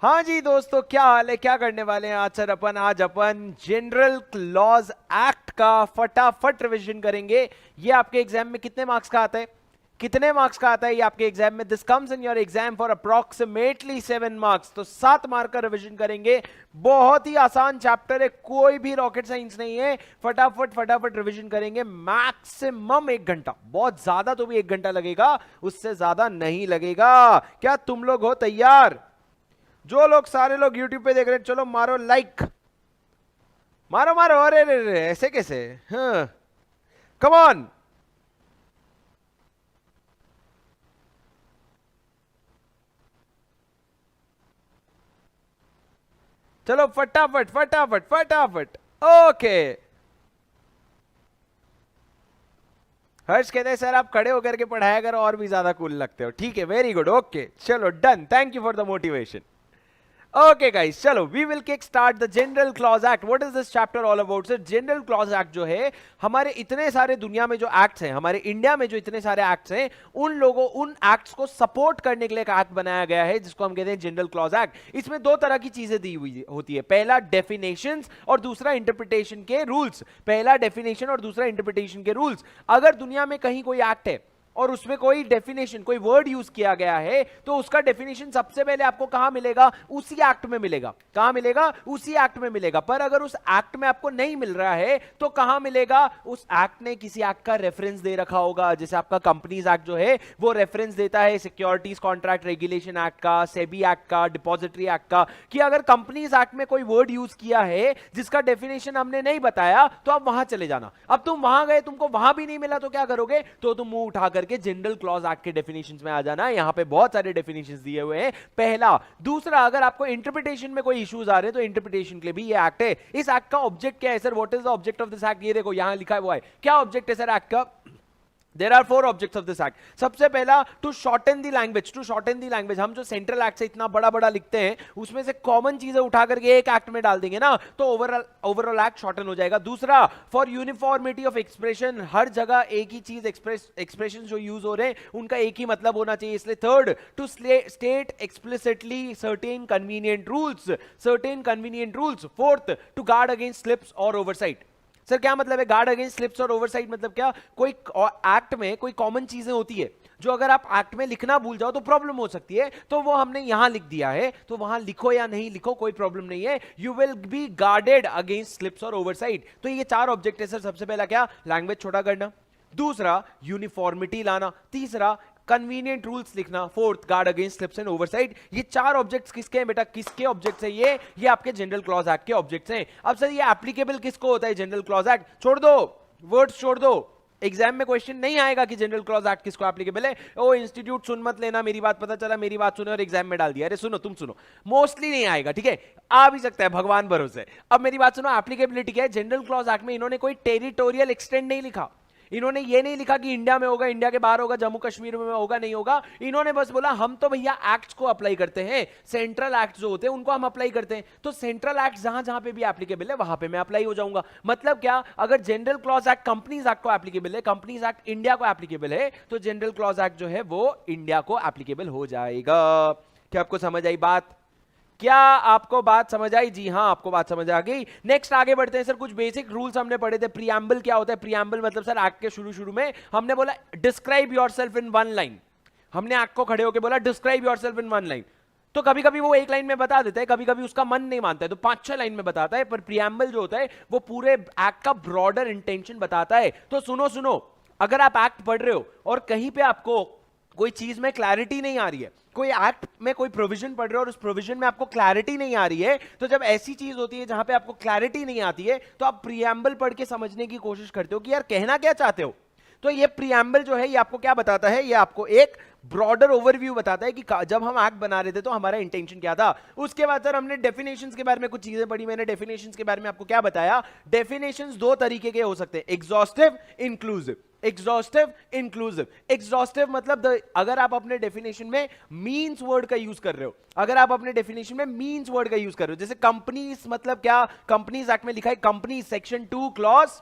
हाँ जी दोस्तों, क्या हाल है, क्या करने वाले हैं आज सर? आज अपन जनरल लॉज एक्ट का फटाफट रिवीजन करेंगे। ये आपके एग्जाम में कितने मार्क्स का आता है? कितने मार्क्स का आता है ये आपके एग्जाम में? This comes in your exam for approximately 7 marks. तो 7 मार्क का रिवीजन करेंगे। बहुत ही आसान चैप्टर है, कोई भी रॉकेट साइंस नहीं है। फटाफट फटाफट रिवीजन करेंगे। मैक्सिमम 1 घंटा, बहुत ज्यादा तो भी 1 घंटा लगेगा, उससे ज्यादा नहीं लगेगा। क्या तुम लोग हो तैयार? जो लोग, सारे लोग YouTube पे देख रहे हैं, चलो मारो लाइक, मारो मारो। अरे अरे अरे, ऐसे कैसे? हाँ, कम ऑन। चलो फटाफट फटाफट फटाफट। ओके। हर्ष कहते हैं सर आप खड़े होकर के पढ़ाया करो, और भी ज्यादा कूल लगते हो। ठीक है, वेरी गुड, ओके चलो done, thank you for the motivation. Okay guys, चलो we will kick start the general clause act. What is this chapter all about sir? General clause act जो है, हमारे इतने सारे दुनिया में जो एक्ट्स हैं, हमारे इंडिया में जो इतने सारे एक्ट्स हैं, उन लोगों, उन एक्ट्स को सपोर्ट करने के लिए एक एक्ट बनाया गया है जिसको हम कहते हैं जनरल क्लॉज एक्ट। इसमें दो तरह की चीजें दी हुई होती है, पहला डेफिनेशंस और दूसरा इंटरप्रिटेशन के रूल्स। पहला डेफिनेशन और दूसरा इंटरप्रिटेशन के रूल्स। अगर दुनिया में कहीं कोई एक्ट है और उसमें कोई डेफिनेशन, कोई वर्ड यूज किया गया है, तो उसका डेफिनेशन सबसे पहले आपको कहां मिलेगा? उसी एक्ट में मिलेगा। कहां मिलेगा? उसी एक्ट में मिलेगा। पर अगर उस एक्ट में आपको नहीं मिल रहा है तो कहां मिलेगा? उस एक्ट ने किसी एक्ट का रेफरेंस दे रखा होगा। जैसे आपका कंपनीज एक्ट जो है वो रेफरेंस देता है सिक्योरिटीज कॉन्ट्रैक्ट रेगुलेशन एक्ट का, सेबी एक्ट का, डिपॉजिटरी एक्ट का, कि अगर कंपनीज एक्ट में कोई वर्ड यूज किया है जिसका डेफिनेशन हमने नहीं बताया तो आप वहां चले जाना। अब तुम वहां गए, तुमको वहां भी नहीं मिला, तो क्या करोगे? तो तुम मुंह उठाकर के जनरल क्लॉज एक्ट के डेफिनेशंस में आ जाना। यहां पे बहुत सारे डेफिनेशंस दिए हुए हैं, पहला। दूसरा, अगर आपको इंटरप्रिटेशन में कोई इश्यूज आ रहे हैं तो इंटरप्रिटेशन के लिए भी ये एक्ट है। इस एक्ट का ऑब्जेक्ट क्या है sir? What is the object of this act? ये देखो यहां लिखा हुआ है, क्या ऑब्जेक्ट है सर एक्ट का? There are 4 objects of this act. सबसे पहला, to shorten the language. To shorten the language, हम जो सेंट्रल एक्ट से इतना बड़ा बड़ा लिखते हैं उसमें से कॉमन चीजें उठा करके एक एक्ट में डाल देंगे ना, तो ओवरऑल एक्ट शॉर्टन हो जाएगा। दूसरा, फॉर यूनिफॉर्मिटी ऑफ एक्सप्रेशन, हर जगह एक ही चीज, एक्सप्रेशन जो यूज हो रहे हैं उनका एक ही मतलब होना चाहिए, इसलिए। Third, to state explicitly certain convenient rules, certain convenient rules. Fourth, to guard against slips और ओवरसाइट। सर क्या मतलब है गार्ड अगेंस्ट स्लिप्स और ओवरसाइट? मतलब क्या, कोई एक्ट में कोई कॉमन चीजें होती है जो अगर आप एक्ट में लिखना भूल जाओ तो प्रॉब्लम हो सकती है, तो वो हमने यहां लिख दिया है, तो वहां लिखो या नहीं लिखो कोई प्रॉब्लम नहीं है। You will be guarded against slips और ओवरसाइट। तो ये 4 ऑब्जेक्ट है सर। सबसे पहला क्या? लैंग्वेज छोटा करना। दूसरा, यूनिफॉर्मिटी लाना। तीसरा, कन्वीनियंट रूल्स लिखना। Fourth, guard against slips and oversight. ये 4 ऑब्जेक्ट्स किसके हैं बेटा? किसके ऑब्जेक्ट्स हैं ये आपके जनरल क्लॉज एक्ट के ऑब्जेक्ट्स हैं। अब सर ये एप्लीकेबल किसको होता है जनरल क्लॉज एक्ट? छोड़ दो, वर्ड्स छोड़ दो। एग्जाम में क्वेश्चन नहीं आएगा कि जनरल क्लॉज एक्ट किसको एप्लीकेबल है। ओ इंस्टीट्यूट सुन मत लेना, मेरी बात पता चला मेरी बात सुने और एग्जाम में डाल दिया। अरे सुनो, तुम सुनो, मोस्टली नहीं आएगा, ठीक है? आ भी सकता है, भगवान भरोसे। अब मेरी बात सुनो, एप्लीकेबिलिटी क्या है? जनरल क्लॉज एक्ट में इन्होंने कोई टेरिटोरियल एक्सटेंड नहीं लिखा। इन्होंने ये नहीं लिखा कि इंडिया में होगा, इंडिया के बाहर होगा, जम्मू कश्मीर में होगा, नहीं होगा। इन्होंने बस बोला हम तो भैया एक्ट्स को अप्लाई करते हैं, सेंट्रल एक्ट जो होते हैं उनको हम अप्लाई करते हैं, तो सेंट्रल एक्ट जहां जहां पे भी एप्लीकेबल है वहां पे मैं अप्लाई हो जाऊंगा। मतलब क्या, अगर general clause act companies act को एप्लीकेबल है, कंपनीज एक्ट इंडिया को एप्लीकेबल है, तो जनरल क्लॉज एक्ट जो है वो इंडिया को एप्लीकेबल हो जाएगा। क्या आपको समझ आई बात? क्या आपको बात समझ आई? जी हाँ, आपको बात समझ आ गई। नेक्स्ट आगे बढ़ते हैं सर। कुछ बेसिक रूल्स हमने पढ़े थे। प्रियम्बल क्या होता है? प्रियम्बल मतलब सर एक्ट के शुरू शुरू में हमने बोला डिस्क्राइब योरसेल्फ इन 1 लाइन। हमने एक्ट को खड़े होकर बोला डिस्क्राइब योरसेल्फ इन 1 लाइन। तो कभी कभी वो 1 लाइन में बता देता है, कभी कभी उसका मन नहीं मानता है तो 5-6 लाइन में बताता है। पर प्रियम्बल जो होता है वो पूरे एक्ट का ब्रॉडर इंटेंशन बताता है। तो सुनो सुनो, अगर आप एक्ट पढ़ रहे हो और कहीं पे आपको कोई चीज में क्लैरिटी नहीं आ रही है, कोई एक्ट में कोई प्रोविजन पढ़ रहे हो और उस प्रोविजन में आपको क्लैरिटी नहीं आ रही है, तो जब ऐसी चीज होती है जहां पे आपको क्लैरिटी नहीं आती है तो आप प्रियम्बल पढ़ के समझने की कोशिश करते हो कि यार कहना क्या चाहते हो। तो ये प्रियम्बल जो है ये आपको क्या बताता है? ये आपको एक ब्रॉडर ओवरव्यू बताता है कि जब हम एक्ट बना रहे थे तो हमारा इंटेंशन क्या था। उसके बाद सर हमने डेफिनेशंस के बारे में कुछ चीजें पढ़ी। मैंने डेफिनेशंस के बारे में आपको क्या बताया? डेफिनेशंस 2 तरीके के हो सकते हैं, exhaustive, inclusive. Exhaustive, inclusive. Exhaustive मतलब अगर आप अपने डेफिनेशन में मींस वर्ड का यूज कर रहे हो, अगर आप अपने डेफिनेशन में मींस वर्ड का यूज कर रहे हो, जैसे कंपनीज मतलब क्या? कंपनीज एक्ट में लिखा है कंपनी सेक्शन 2 क्लॉज,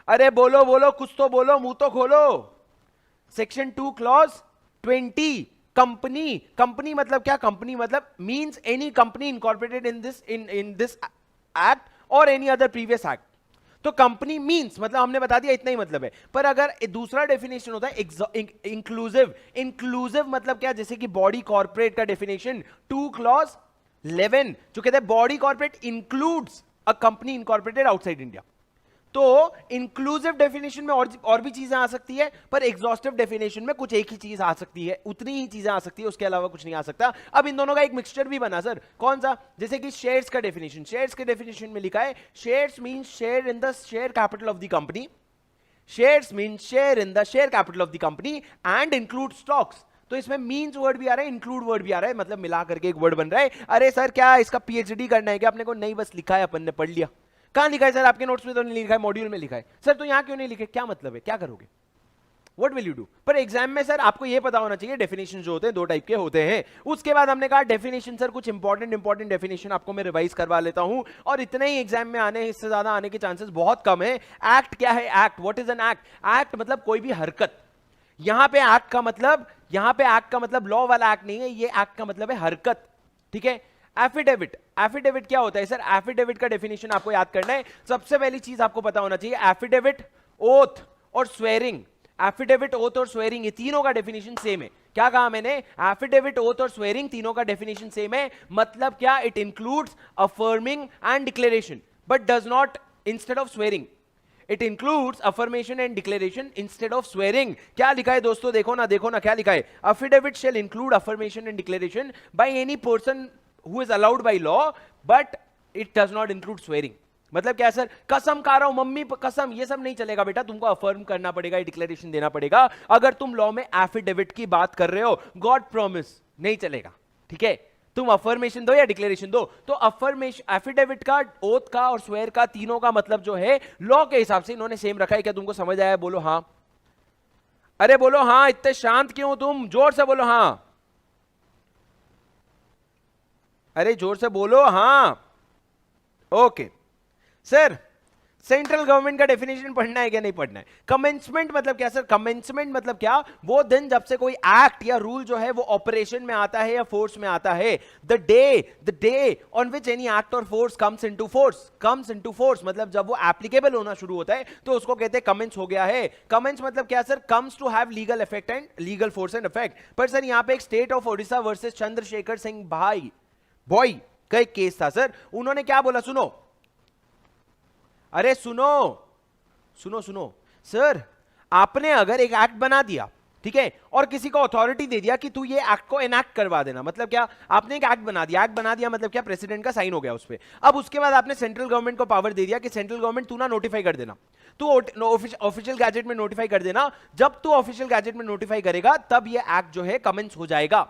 अरे बोलो बोलो, कुछ तो बोलो, मुंह तो खोलो। सेक्शन 2 क्लॉज 20 कंपनी, कंपनी मतलब क्या? कंपनी मतलब means any company incorporated in this act और एनी अदर प्रीवियस एक्ट। तो कंपनी मींस मतलब हमने बता दिया, इतना ही मतलब है। पर अगर दूसरा डेफिनेशन होता है इंक्लूसिव। इंक्लूसिव मतलब क्या? जैसे कि बॉडी कॉर्पोरेट का डेफिनेशन 2 क्लॉज 11 जो कहते हैं body corporate includes a company incorporated outside India. तो इंक्लूसिव डेफिनेशन में और भी चीजें आ सकती है, पर एग्जॉस्टिव डेफिनेशन में कुछ एक ही चीज आ सकती है, उतनी ही चीजें आ सकती है, उसके अलावा कुछ नहीं आ सकता। अब इन दोनों का एक मिक्सचर भी बना सर, कौन सा? जैसे कि शेयर्स का डेफिनेशन, शेयर्स के डेफिनेशन में लिखा है shares means share in the share capital of the company, shares means share in the share capital of the company and include stocks. तो इसमें मींस वर्ड भी आ रहा है, इंक्लूड वर्ड भी आ रहा है, मतलब मिला करके एक वर्ड बन रहा है। अरे सर क्या इसका पीएचडी करना है क्या अपने को? नहीं, बस लिखा है, अपन ने पढ़ लिया। कहां लिखा है सर? आपके नोट्स में तो नहीं लिखा है, मॉड्यूल में लिखा है। सर तो यहां क्यों नहीं लिखे? क्या मतलब है? क्या करोगे? What will you do? पर एग्जाम में सर आपको यह पता होना चाहिए डेफिनेशन जो होते हैं दो टाइप के होते हैं। उसके बाद हमने कहा डेफिनेशन सर कुछ इंपॉर्टेंट डेफिनेशन आपको मैं रिवाइज करवा लेता हूं, और इतने ही एग्जाम में आने, इससे ज्यादा आने के चांसेस बहुत कम है। एक्ट क्या है? Act, what is an act? Act मतलब कोई भी हरकत। यहां पे एक्ट का मतलब लॉ वाला एक्ट नहीं है, ये एक्ट का मतलब है हरकत, ठीक है। एफिडेविट, एफिडेविट क्या होता है सर? एफिडेविट का डेफिनेशन आपको याद करना है। सबसे पहली चीज आपको पता होना चाहिए, एफिडेविट, ओथ और स्वेरिंग। एफिडेविट, ओथ और स्वेरिंग, ये तीनों का डेफिनेशन सेम है। क्या कहा मैंने? एफिडेविट, ओथ और स्वेरिंग तीनों का डेफिनेशन सेम है। मतलब क्या? It includes affirming and declaration but does not instead of swearing. It includes affirmation and declaration instead of swearing. क्या लिखा है दोस्तों? देखो ना क्या लिखा है? Affidavit shall include affirmation and declaration by any person who is allowed by law but it does not include swearing। मतलब क्या सर? कसम खा रहा हूं, मम्मी कसम, ये सब नहीं चलेगा बेटा, तुमको अफर्म करना पड़ेगा, डिक्लेरेशन देना पड़ेगा। अगर तुम लॉ में एफिडेविट की बात कर रहे हो, गॉड प्रॉमिस, नहीं चलेगा, ठीक है। तुम अफर्मेशन दो या डिक्लेरेशन दो। तो अफर्मेशन, एफिडेविट का, ओथ का और स्वेयर का, तीनों का मतलब जो है लॉ के हिसाब से इन्होंने सेम रखा है। क्या तुमको समझ आया? बोलो हाँ। अरे बोलो हाँ, इतने शांत क्यों तुम? जोर से बोलो हाँ। अरे जोर से बोलो हाँ। ओके सर, सेंट्रल गवर्नमेंट का डेफिनेशन पढ़ना है क्या? नहीं पढ़ना है। कमेंसमेंट मतलब क्या सर? कमेंसमेंट मतलब क्या? वो दिन जब से कोई एक्ट या रूल जो है वो ऑपरेशन में आता है या फोर्स में आता है। The day on which any act और फोर्स कम्स इनटू फोर्स, मतलब जब वो एप्लीकेबल होना शुरू होता है तो उसको कहते हैं कमेंस हो गया है। कमेंस मतलब क्या sir? Comes to have legal effect and legal force and effect. पर सर यहां पे एक state of Odisha versus Chandrashekhar Singh Bhoi का एक केस था सर। उन्होंने क्या बोला? सुनो, अरे सुनो सर, आपने अगर एक एक्ट बना दिया, ठीक है, और किसी को अथॉरिटी दे दिया कि तू ये एक्ट को एनैक्ट करवा देना, मतलब क्या? आपने एक एक्ट बना दिया मतलब क्या? प्रेसिडेंट का साइन हो गया उस पे। अब उसके बाद आपने सेंट्रल गवर्नमेंट को पावर दे दिया कि सेंट्रल गवर्नमेंट तू ना नोटिफाई कर देना, तू ऑफिशियल गैजेट में नोटिफाई कर देना। जब तू ऑफिशियल गैजेट में नोटिफाई करेगा तब ये एक्ट जो है कमेंस हो जाएगा।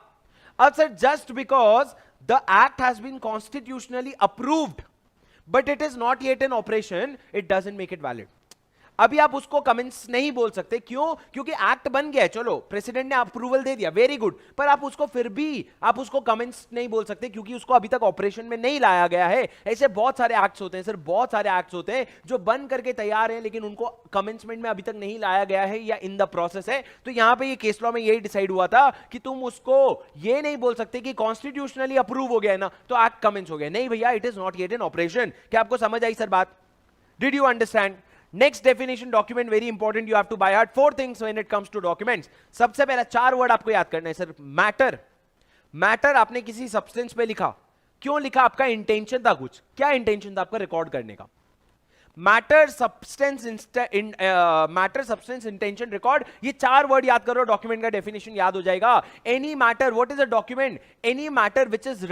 अब sir just because the act has been constitutionally approved but it is not yet in operation, it doesn't make it valid। अभी आप उसको कमेंट्स नहीं बोल सकते। क्यों? क्योंकि एक्ट बन गया है, चलो प्रेसिडेंट ने अप्रूवल दे दिया, वेरी गुड, पर आप उसको फिर भी आप उसको कमेंट्स नहीं बोल सकते क्योंकि उसको अभी तक ऑपरेशन में नहीं लाया गया है। ऐसे बहुत सारे एक्ट्स होते हैं सर, बहुत सारे एक्ट्स होते हैं जो बन करके तैयार हैं लेकिन उनको कमेंसमेंट में अभी तक नहीं लाया गया है या इन द प्रोसेस है। तो यहां पर ये केस लॉ में यही डिसाइड हुआ था कि तुम उसको ये नहीं बोल सकते कि कॉन्स्टिट्यूशनली अप्रूव हो गया है ना तो एक्ट कमेंस हो गया। नहीं भैया, it is not yet in operation. क्या आपको समझ आई सर बात? Did you understand? Next definition, document, very important, you have to by heart 4 things when it comes to documents. सबसे पहला 4 वर्ड आपको याद करना है सर। मैटर आपने किसी सब्सटेंस पे लिखा, क्यों लिखा? आपका इंटेंशन था कुछ, क्या इंटेंशन था आपका? रिकॉर्ड करने का। मैटर, सब्सटेंस, इंटेंशन, रिकॉर्ड, ये 4 वर्ड याद करो, डॉक्यूमेंट का डेफिनेशन याद हो जाएगा। Any matter, what is a document? Any matter which is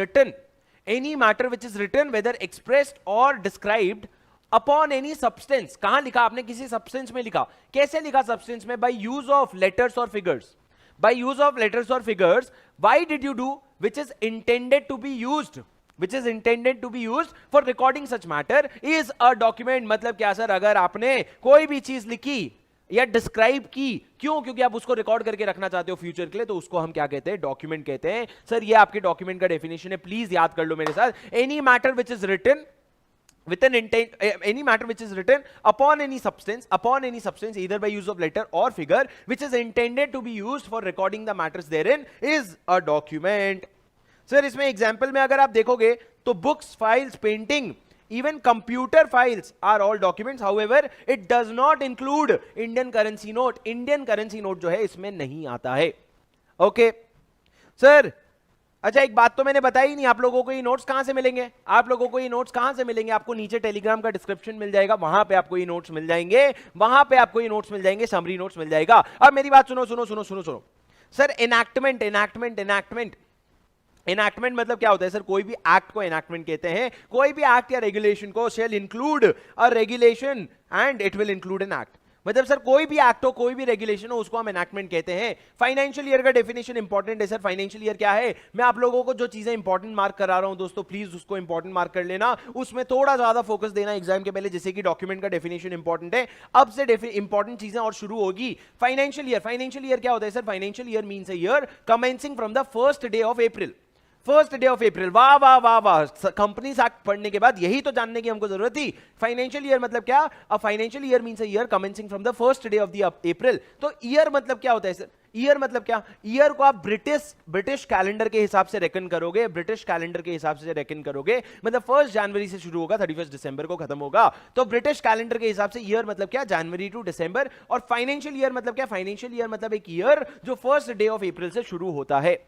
written whether expressed or described upon any substance. कहां लिखा आपने? किसी सब्सटेंस में लिखा। कैसे लिखा सब्सटेंस में? बाय यूज ऑफ लेटर्स और figures. By use of letters और figures. Why did you do? Which is intended to be used for recording such matter is a document. मतलब क्या सर? अगर आपने कोई भी चीज लिखी या डिस्क्राइब की, क्यों? क्योंकि आप उसको रिकॉर्ड करके रखना चाहते हो फ्यूचर के लिए, तो उसको हम क्या कहते हैं? डॉक्यूमेंट कहते हैं। सर ये आपके डॉक्यूमेंट का डेफिनेशन है, प्लीज याद कर लो मेरे साथ। Any matter which is written with an intent, any matter which is written upon any substance either by use of letter or figure which is intended to be used for recording the matters therein is a document. Sir इसमें example में अगर आप देखोगे तो books, files, painting, even computer files are all documents. However, it does not include Indian currency note. Indian currency note जो है इसमें नहीं आता है. ओके सर, अच्छा एक बात तो मैंने बताई नहीं, आप लोगों को ये नोट्स कहां से मिलेंगे? आप लोगों को ये नोट्स कहां से मिलेंगे? आपको नीचे टेलीग्राम का डिस्क्रिप्शन मिल जाएगा, वहां पे आपको ये नोट्स मिल जाएंगे, वहां पे आपको ये नोट्स मिल जाएंगे, समरी नोट्स मिल जाएगा. अब मेरी बात सुनो सुनो सुनो सुनो सुनो sir. Enactment enactment enactment enactment मतलब क्या होता है सर? कोई भी एक्ट को एनैक्टमेंट कहते हैं. कोई भी एक्ट या रेगुलेशन को shall include a regulation and it will include an act. मतलब सर कोई भी एक्ट हो, कोई भी रेगुलेशन हो, उसको हम एनैक्टमेंट कहते हैं. फाइनेंशियल ईयर का डेफिनेशन इंपॉर्टेंट है सर. फाइनेंशियल ईयर क्या है? मैं आप लोगों को जो चीजें इंपॉर्टेंट मार्क करा रहा हूं दोस्तों, प्लीज उसको इंपॉर्टेंट मार्क कर लेना. उसमें थोड़ा ज्यादा फोकस देना एग्जाम के पहले, जैसे कि डॉक्यूमेंट का डेफिनेशन इंपॉर्टेंट है. अब से इंपॉर्टेंट चीजें और शुरू होगी. फाइनेंशियल ईयर, फाइनेंशियल ईयर क्या होता है sir? Financial year means a year commencing from the first day of April. First day of April. वाह वाह वाह वाह. कंपनीज एक्ट पढ़ने के बाद यही तो जानने की हमको जरूरत थी. फाइनेंशियल ईयर मतलब क्या? A financial year means a year commencing from the first day of the April. तो ईयर मतलब क्या होता है सर? ईयर मतलब क्या? ईयर को आप ब्रिटिश कैलेंडर के हिसाब से रेकन करोगे. ब्रिटिश कैलेंडर के हिसाब से रेकन करोगे मतलब 1 जनवरी से शुरू होगा, 31 दिसंबर को खत्म होगा. तो ब्रिटिश कैलेंडर के हिसाब से ईयर मतलब क्या? जनवरी टू दिसंबर. और फाइनेंशियल ईयर मतलब क्या? फाइनेंशियल ईयर मतलब एक ईयर जो फर्स्ट डे ऑफ अप्रैल से शुरू होता है.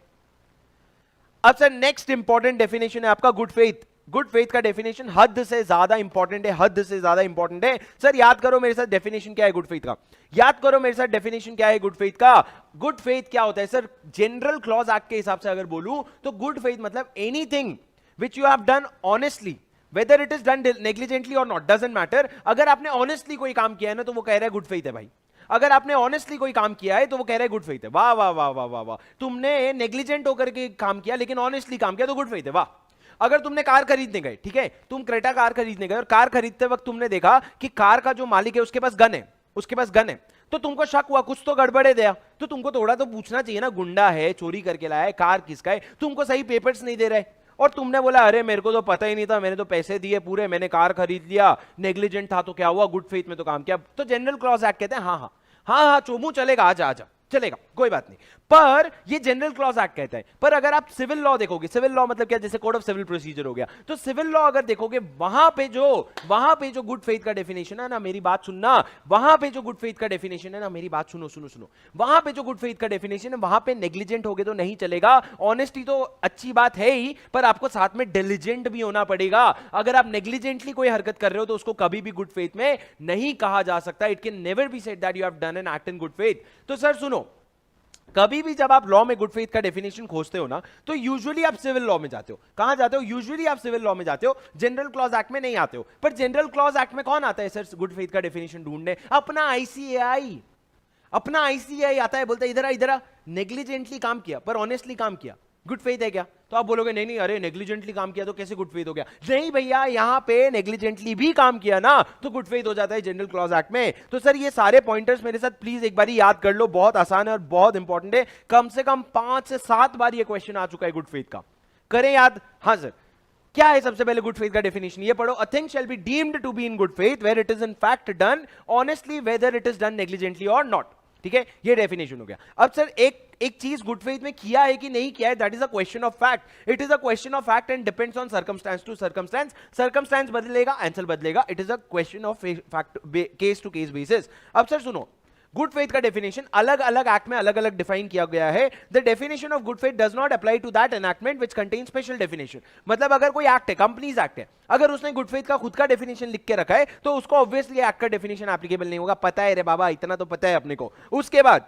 अब सर नेक्स्ट इंपॉर्टेंट डेफिनेशन है आपका गुड फेथ. गुड फेथ का डेफिनेशन हद से ज्यादा इंपॉर्टेंट है. हद से ज्यादा इंपॉर्टेंट है सर. याद करो मेरे साथ डेफिनेशन क्या है गुड फेथ का. याद करो मेरे साथ डेफिनेशन क्या है गुड फेथ का. गुड फेथ क्या होता है सर? जनरल क्लॉज एक्ट के हिसाब से अगर बोलूं तो गुड फेथ मतलब anything which you have done honestly, whether it is done negligently or not, doesn't matter. अगर आपने ऑनेस्टली कोई काम किया है ना तो वो कह रहा है गुड फेथ है भाई. अगर आपने ऑनेस्टली कोई काम किया है तो वो कह रहा है गुड फेथ है. वाह वाह वाह वाह वाह वाह. तुमने नेग्लिजेंट होकर के काम किया लेकिन ऑनेस्टली काम किया तो गुड फेथ है. वाह. अगर तुमने कार खरीदने गए, ठीक है, तुम क्रेटा कार खरीदने गए और कार खरीदते वक्त तुमने देखा कि कार का जो मालिक है उसके पास गन है, उसके पास गन है, तो तुमको शक हुआ कुछ तो गड़बड़े दिया. तो तुमको थोड़ा तो पूछना चाहिए ना, गुंडा है, चोरी करके लाया है, कार किसका है, तुमको सही पेपर्स नहीं दे रहे और तुमने बोला अरे मेरे को तो पता ही नहीं था, मैंने तो पैसे दिए पूरे, मैंने कार खरीद लिया, नेग्लिजेंट था तो क्या हुआ, गुड फेथ में तो काम किया. तो जनरल क्लॉज एक्ट कहते हैं हाँ हाँ हाँ हाँ चोमू चलेगा, आजा आजा चलेगा, कोई बात नहीं. पर ये जनरल क्लॉज एक्ट कहता है. पर अगर आप सिविल लॉ देखोगे, सिविल लॉ मतलब क्या? जैसे कोड ऑफ सिविल प्रोसीजर हो गया, तो सिविल लॉ अगर देखोगे वहां पे जो गुड फेथ का डेफिनेशन है ना, मेरी बात सुनना, वहां पे जो गुड फेथ का डेफिनेशन है ना, मेरी बात सुनो सुनो सुनो, वहां पे जो गुड फेथ का डेफिनेशन है वहां पे नेग्लिजेंट हो गए तो नहीं चलेगा. ऑनेस्टी तो अच्छी बात है ही, पर आपको साथ में डिलिजेंट भी होना पड़ेगा. अगर आप नेग्लिजेंटली कोई हरकत कर रहे हो तो उसको कभी भी गुड फेथ में नहीं कहा जा सकता. It can never be said that you have done an act in good faith. तो सर सुनो, कभी भी जब आप लॉ में गुड फेथ का डेफिनेशन खोजते हो ना तो यूजुअली आप सिविल लॉ में जाते हो. कहां जाते हो? यूजुअली आप सिविल लॉ में जाते हो, जनरल क्लॉज एक्ट में नहीं आते हो. पर जनरल क्लॉज एक्ट में कौन आता है सर गुड फेथ का डेफिनेशन ढूंढने? अपना आईसीएआई. अपना आईसीएआई आता है, बोलता है इधर आ, नेग्लिजेंटली काम किया पर ऑनेस्टली काम किया, गुड फेथ है क्या? तो आप बोलोगे नहीं नहीं, अरे नेग्लिजेंटली काम किया तो कैसे गुड फेथ हो गया? नहीं भैया, यहां पे नेग्लिजेंटली भी काम किया ना तो गुड फेथ हो जाता है जनरल क्लॉज एक्ट में. तो सर ये सारे पॉइंटर्स मेरे साथ प्लीज एक बार याद कर लो, बहुत आसान है और बहुत इंपॉर्टेंट है. कम से कम 5 से 7 बार ये क्वेश्चन आ चुका है गुड फेथ का. करें याद? हाँ सर. क्या है सबसे पहले गुड फेथ का डेफिनेशन? ये पढ़ो. A thing shall be deemed to be in good faith where it is in fact done honestly whether it is done negligently or not. ठीक है, ये डेफिनेशन हो गया. अब सर एक चीज गुड फेथ में किया है कि नहीं किया है, that is a question of fact. It is a question of fact and depends on circumstance to circumstance. Circumstance बदलेगा, आंसर बदलेगा. It is a question of fact, case to case basis. अब सर सुनो, good faith का definition अलग अलग act में अलग अलग डिफाइन किया गया है. The definition of good faith does not apply to that enactment which contain special definition. मतलब अगर कोई एक्ट है, कंपनीज एक्ट है, अगर उसने गुड फेथ का खुद का डेफिनेशन लिख के रखा है तो उसको ऑब्वियसली एक्ट का डेफिनेशन एप्लीकेबल नहीं होगा. पता है रे बाबा, इतना तो पता है अपने को. उसके बाद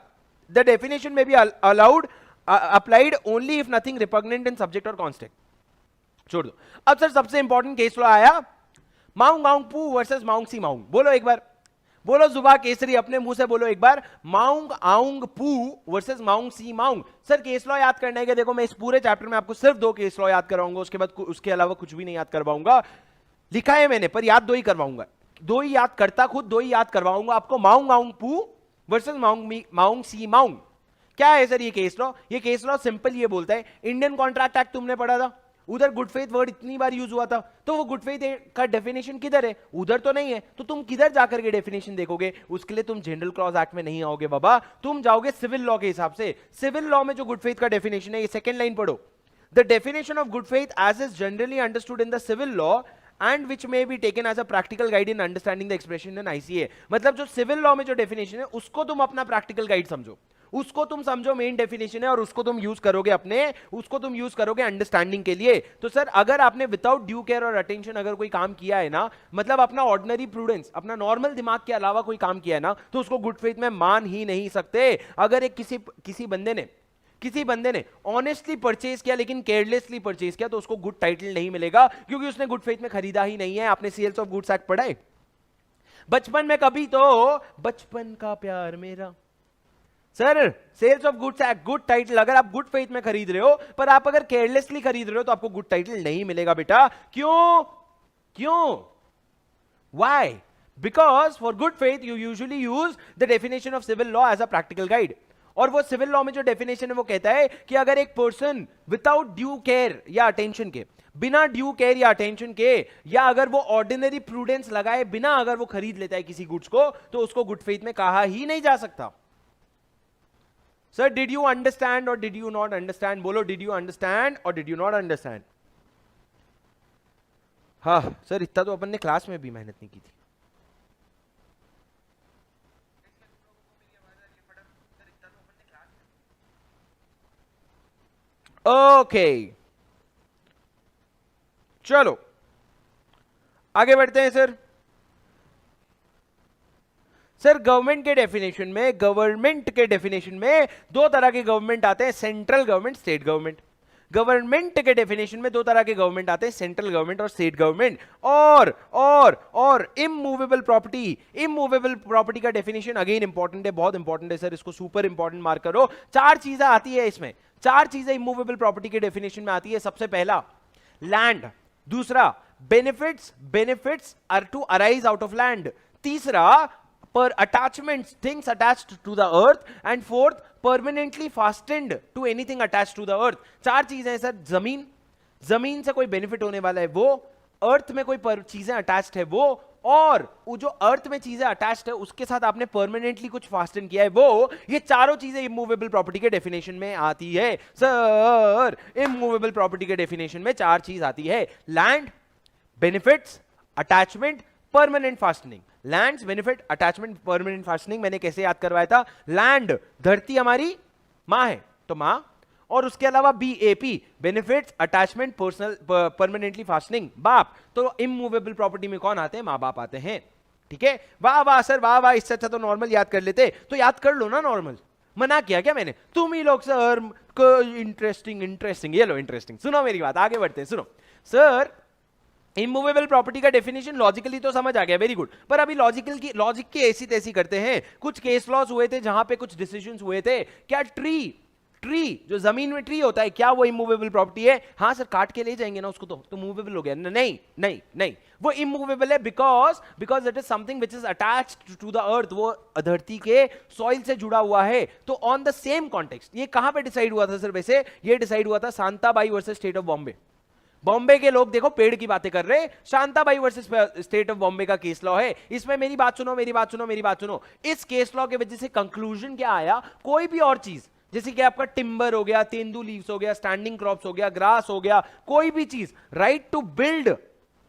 द डेफिनेशन में be allowed applied only if nothing repugnant in subject or context. छोड़ दो. अब सर सबसे इंपॉर्टेंट केस लॉ आया, माउंग आउंग पू वर्सेस माउंग सी माउंग. बोलो एक बार, बोलो जुबा केसरी, अपने मुंह से बोलो एक बार, माउंग आउंग पू वर्सेस माउंग सी माउंग. सर केस लॉ याद करने के, देखो मैं इस पूरे चैप्टर में आपको सिर्फ 2 केस लॉ याद कराऊंगा, उसके बाद उसके अलावा कुछ भी नहीं याद करवाऊंगा. लिखा है मैंने, पर याद 2 ही करवाऊंगा, 2 ही याद करता, खुद 2 ही याद करवाऊंगा आपको. माउंग आउंग पू वर्सेस माउंग सी माउंग. क्या है सर ये केस लॉ? ये केस लॉ सिंपल ये बोलता है, इंडियन कॉन्ट्रैक्ट एक्ट तुमने पढ़ा था, उधर गुड फेथ वर्ड इतनी बार यूज हुआ था, तो वो गुड फेथ का डेफिनेशन किधर है? उधर तो नहीं है, तो तुम किधर जाकर के डेफिनेशन देखोगे? उसके लिए तुम जनरल क्लॉज एक्ट में नहीं आओगे बाबा, तुम जाओगे सिविल लॉ के हिसाब से। सिविल लॉ में जो गुड फेथ का डेफिनेशन है, ये सेकंड लाइन पढ़ो, the definition of good faith as is generally understood in the civil law and which may be taken as a practical guide in understanding the expression in ICA. मतलब जो civil law में जो definition है उसको तुम अपना practical guide समझो, उसको तुम समझो मेन डेफिनेशन है, और उसको तुम यूज करोगे उसको तुम यूज करोगे अंडरस्टैंडिंग के लिए। तो सर अगर आपने विदाउट ड्यू केयर और अटेंशन अगर कोई काम किया है ना, मतलब अपना ऑर्डिनरी प्रूडेंस, अपना नॉर्मल दिमाग के अलावा कोई काम किया है ना, तो उसको गुड फेथ में मान ही नहीं सकते। अगर एक किसी बंदे ने ऑनेस्टली परचेज किया लेकिन केयरलेसली परचेज किया, तो उसको गुड टाइटल नहीं मिलेगा, क्योंकि उसने गुड फेथ में खरीदा ही नहीं है। आपने सेल्स ऑफ गुड्स एक्ट पढ़ा है बचपन में कभी? तो बचपन का प्यार मेरा, sir sales of goods act good title. अगर आप गुड फेथ में खरीद रहे हो, पर आप अगर केयरलेसली खरीद रहे हो, तो आपको गुड टाइटल नहीं मिलेगा बेटा। क्यों? Why? Because for good faith you usually use the definition of civil law as a practical guide. और वो सिविल लॉ में जो डेफिनेशन है वो कहता है कि अगर एक पर्सन विदाउट ड्यू केयर या अटेंशन के, बिना ड्यू केयर या अटेंशन के, या अगर वो ऑर्डिनरी प्रूडेंस लगाए बिना अगर वो खरीद लेता है किसी गुड्स को, तो उसको गुड फेथ में कहा ही नहीं जा सकता। सर डिड यू अंडरस्टैंड और डिड यू नॉट अंडरस्टैंड? बोलो, डिड यू अंडरस्टैंड और डिड यू नॉट अंडरस्टैंड? हाँ सर, इतना तो अपन ने क्लास में भी मेहनत नहीं की थी। ओके चलो आगे बढ़ते हैं सर। सर गवर्नमेंट के डेफिनेशन में दो तरह के गवर्नमेंट आते हैं, central government, state government. Government के डेफिनेशन में दो तरह के गवर्नमेंट आते हैं, सेंट्रल गवर्नमेंट और स्टेट गवर्नमेंट। और इमूवेबल प्रॉपर्टी का डेफिनेशन अगेन इंपॉर्टेंट है, बहुत इंपॉर्टेंट है सर, इसको सुपर इंपॉर्टेंट मार्क करो। चार चीजें आती है इसमें, चार चीजें इमूवेबल प्रॉपर्टी के डेफिनेशन में आती है। सबसे पहला लैंड, दूसरा benefits are to arise out of land, तीसरा पर attachments, things attached to the earth, and fourth permanently fastened to anything attached to the earth. चार चीजें हैं सर, जमीन से कोई बेनिफिट होने वाला है वो, अर्थ में कोई चीजें अटैच्ड है वो, और वो जो अर्थ में चीजें अटैच्ड है उसके साथ आपने परमानेंटली कुछ फास्टन किया है वो। ये चारों चीजें इमूवेबल प्रॉपर्टी के डेफिनेशन में आती है सर। इमूवेबल प्रॉपर्टी के डेफिनेशन में चार चीज आती है, land, benefits, attachment, permanent fastening. Land, benefit, attachment, permanent fastening मैंने कैसे याद करवाया था? लैंड, धरती हमारी मां है तो मां, और उसके अलावा BAP, benefits, attachment, personal, permanently fastening, बाप। तो इमूवेबल प्रॉपर्टी में कौन आते हैं? मां बाप आते हैं। ठीक है, वाह वाह सर, वाह वाह, इससे अच्छा तो नॉर्मल याद कर लेते। तो याद कर लो ना नॉर्मल, मना किया क्या मैंने? तुम ही लोग सर इंटरेस्टिंग, ये लो इंटरेस्टिंग, सुनो मेरी बात, आगे बढ़ते हैं, सुनो सर। इमूवेबल प्रॉपर्टी का डेफिनेशन लॉजिकली तो समझ आ गया, वेरी गुड, पर अभी लॉजिक की ऐसी तैसी करते हैं। कुछ केस लॉज हुए थे जहां पे कुछ डिसीजंस हुए थे। क्या ट्री जो जमीन में ट्री होता है, क्या वो इमूवेबल प्रॉपर्टी है? हाँ सर, काट के ले जाएंगे ना उसको तो मूवेबल हो गया। नहीं, वो इमूवेबल है because it is something which is attached to the earth, वो धरती के सॉइल से जुड़ा हुआ है। तो ऑन द सेम कॉन्टेक्स्ट, ये कहां पे डिसाइड हुआ था सर? वैसे ये डिसाइड हुआ था Shantabai versus state of Bombay. Bombay के लोग देखो पेड़ की बातें कर रहे, Shantabai versus state of Bombay का केस लॉ है। इसमें मेरी बात सुनो। इस केस लॉ के वजह से कंक्लूजन क्या आया? कोई भी और चीज, जैसे कि आपका टिम्बर हो गया, तेंदू लीव्स हो गया, स्टैंडिंग क्रॉप्स हो गया, ग्रास हो गया, कोई भी चीज, right to build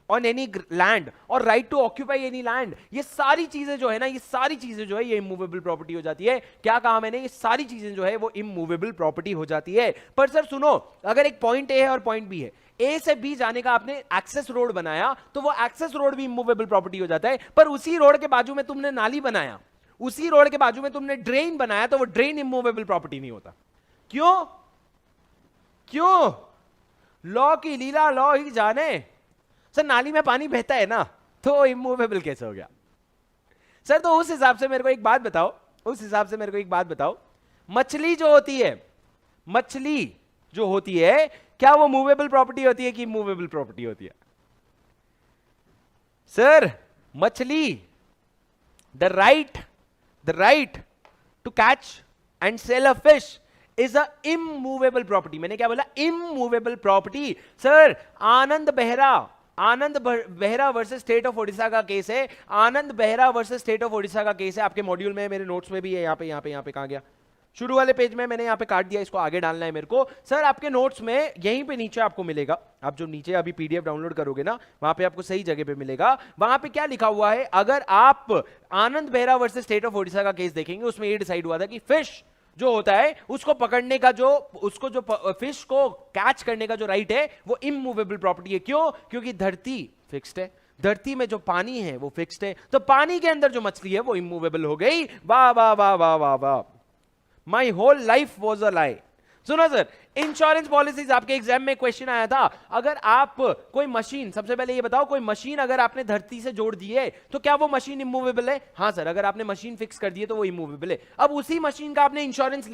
on any land और right to occupy any land, ये सारी चीजें जो है ना, ये इमूवेबल प्रॉपर्टी हो जाती है। क्या कहा मैंने? ये सारी चीजें जो है वो इमूवेबल प्रॉपर्टी हो जाती है। पर सर सुनो, अगर एक पॉइंट ए है और पॉइंट बी है, ए से बी जाने का आपने एक्सेस रोड बनाया, तो वो एक्सेस रोड भी इमूवेबल प्रॉपर्टी हो जाता है। पर उसी रोड के बाजू में तुमने नाली बनाया, उसी रोड के बाजू में तुमने ड्रेन बनाया, तो वो ड्रेन इमूवेबल प्रॉपर्टी नहीं होता। क्यों? लॉ की लीला लॉ ही जाने। सर नाली में पानी बहता है ना, तो इमूवेबल कैसे हो गया? सर तो उस हिसाब से मेरे को एक बात बताओ, मछली जो होती है क्या वो मूवेबल प्रॉपर्टी होती है कि इमूवेबल प्रॉपर्टी होती है? सर मछली, the right to catch and sell a fish is a immovable property. मैंने क्या बोला? Immovable property. Sir Anand Behera versus state of Odisha का केस है। Anand Behera versus state of Odisha का केस है, आपके मॉड्यूल में, मेरे नोट्स में भी है। यहाँ पे कहां गया? शुरू वाले पेज में मैंने यहाँ पे काट दिया, इसको आगे डालना है मेरे को। सर आपके नोट्स में यहीं पे नीचे आपको मिलेगा, आप जो नीचे अभी पीडीएफ डाउनलोड करोगे ना, वहां पे आपको सही जगह पे मिलेगा। वहां पे क्या लिखा हुआ है? अगर आप Anand Behera versus state of Odisha का केस देखेंगे, उसमें ये डिसाइड हुआ था कि फिश जो होता है उसको पकड़ने का फिश को कैच करने का जो राइट है वो इमूवेबल प्रॉपर्टी है। क्यों? क्योंकि धरती फिक्स्ड है, धरती में जो पानी है वो फिक्स्ड है, तो पानी के अंदर जो मछली है वो इमूवेबल हो गई। वाह वाह वाह वाह वाह वाह, my whole life was a lie. सुनो सर, इंश्योरेंस पॉलिसीज आपके एग्जाम में क्वेश्चन आया था, अगर आप कोई मशीन, सबसे पहले ये बताओ, कोई मशीन अगर आपने धरती से जोड़ दी है तो क्या वो मशीन इमूवेबल है? हाँ सर, अगर आपने मशीन फिक्स कर दी है तो वो इमूवेबल है। अब उसी मशीन का आपने इंश्योरेंस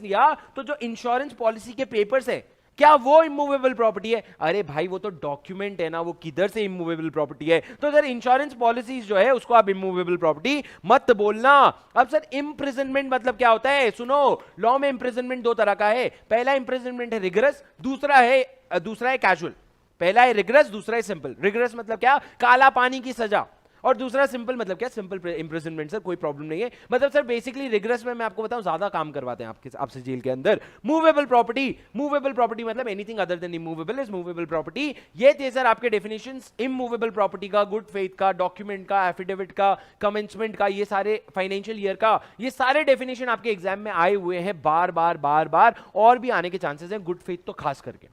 लिया, तो जो इंश्योरेंस पॉलिसी के पेपर्स है, क्या वो इमूवेबल प्रॉपर्टी है? अरे भाई वो तो डॉक्यूमेंट है ना, वो किधर से इमूवेबल प्रॉपर्टी है? तो सर इंश्योरेंस पॉलिसीज जो है उसको आप इमूवेबल प्रॉपर्टी मत बोलना। अब सर इम्प्रिजनमेंट मतलब क्या होता है? सुनो, लॉ में इम्प्रिजनमेंट दो तरह का है। पहला इम्प्रिजनमेंट है रिगरस, दूसरा है कैजुअल। पहला है रिगरस, दूसरा है सिंपल। रिगरस मतलब क्या? काला पानी की सजा। और दूसरा सिंपल मतलब क्या? Simple imprisonment. सर कोई प्रॉब्लम नहीं है, मतलब सर बेसिकली रिग्रेस में मैं आपको बताऊं ज्यादा काम करवाते हैं आपसे जेल के अंदर। मूवेबल प्रॉपर्टी मतलब anything other than immovable is movable property. ये थे सर आपके डेफिनेशंस इमूवेबल प्रॉपर्टी का, गुड फेथ का, डॉक्यूमेंट का, एफिडेविट का, कमेंसमेंट का, ये सारे फाइनेंशियल ईयर का, ये सारे डेफिनेशन आपके एग्जाम में आए हुए हैं बार बार, और भी आने के चांसेस हैं, गुड फेथ तो खास करके।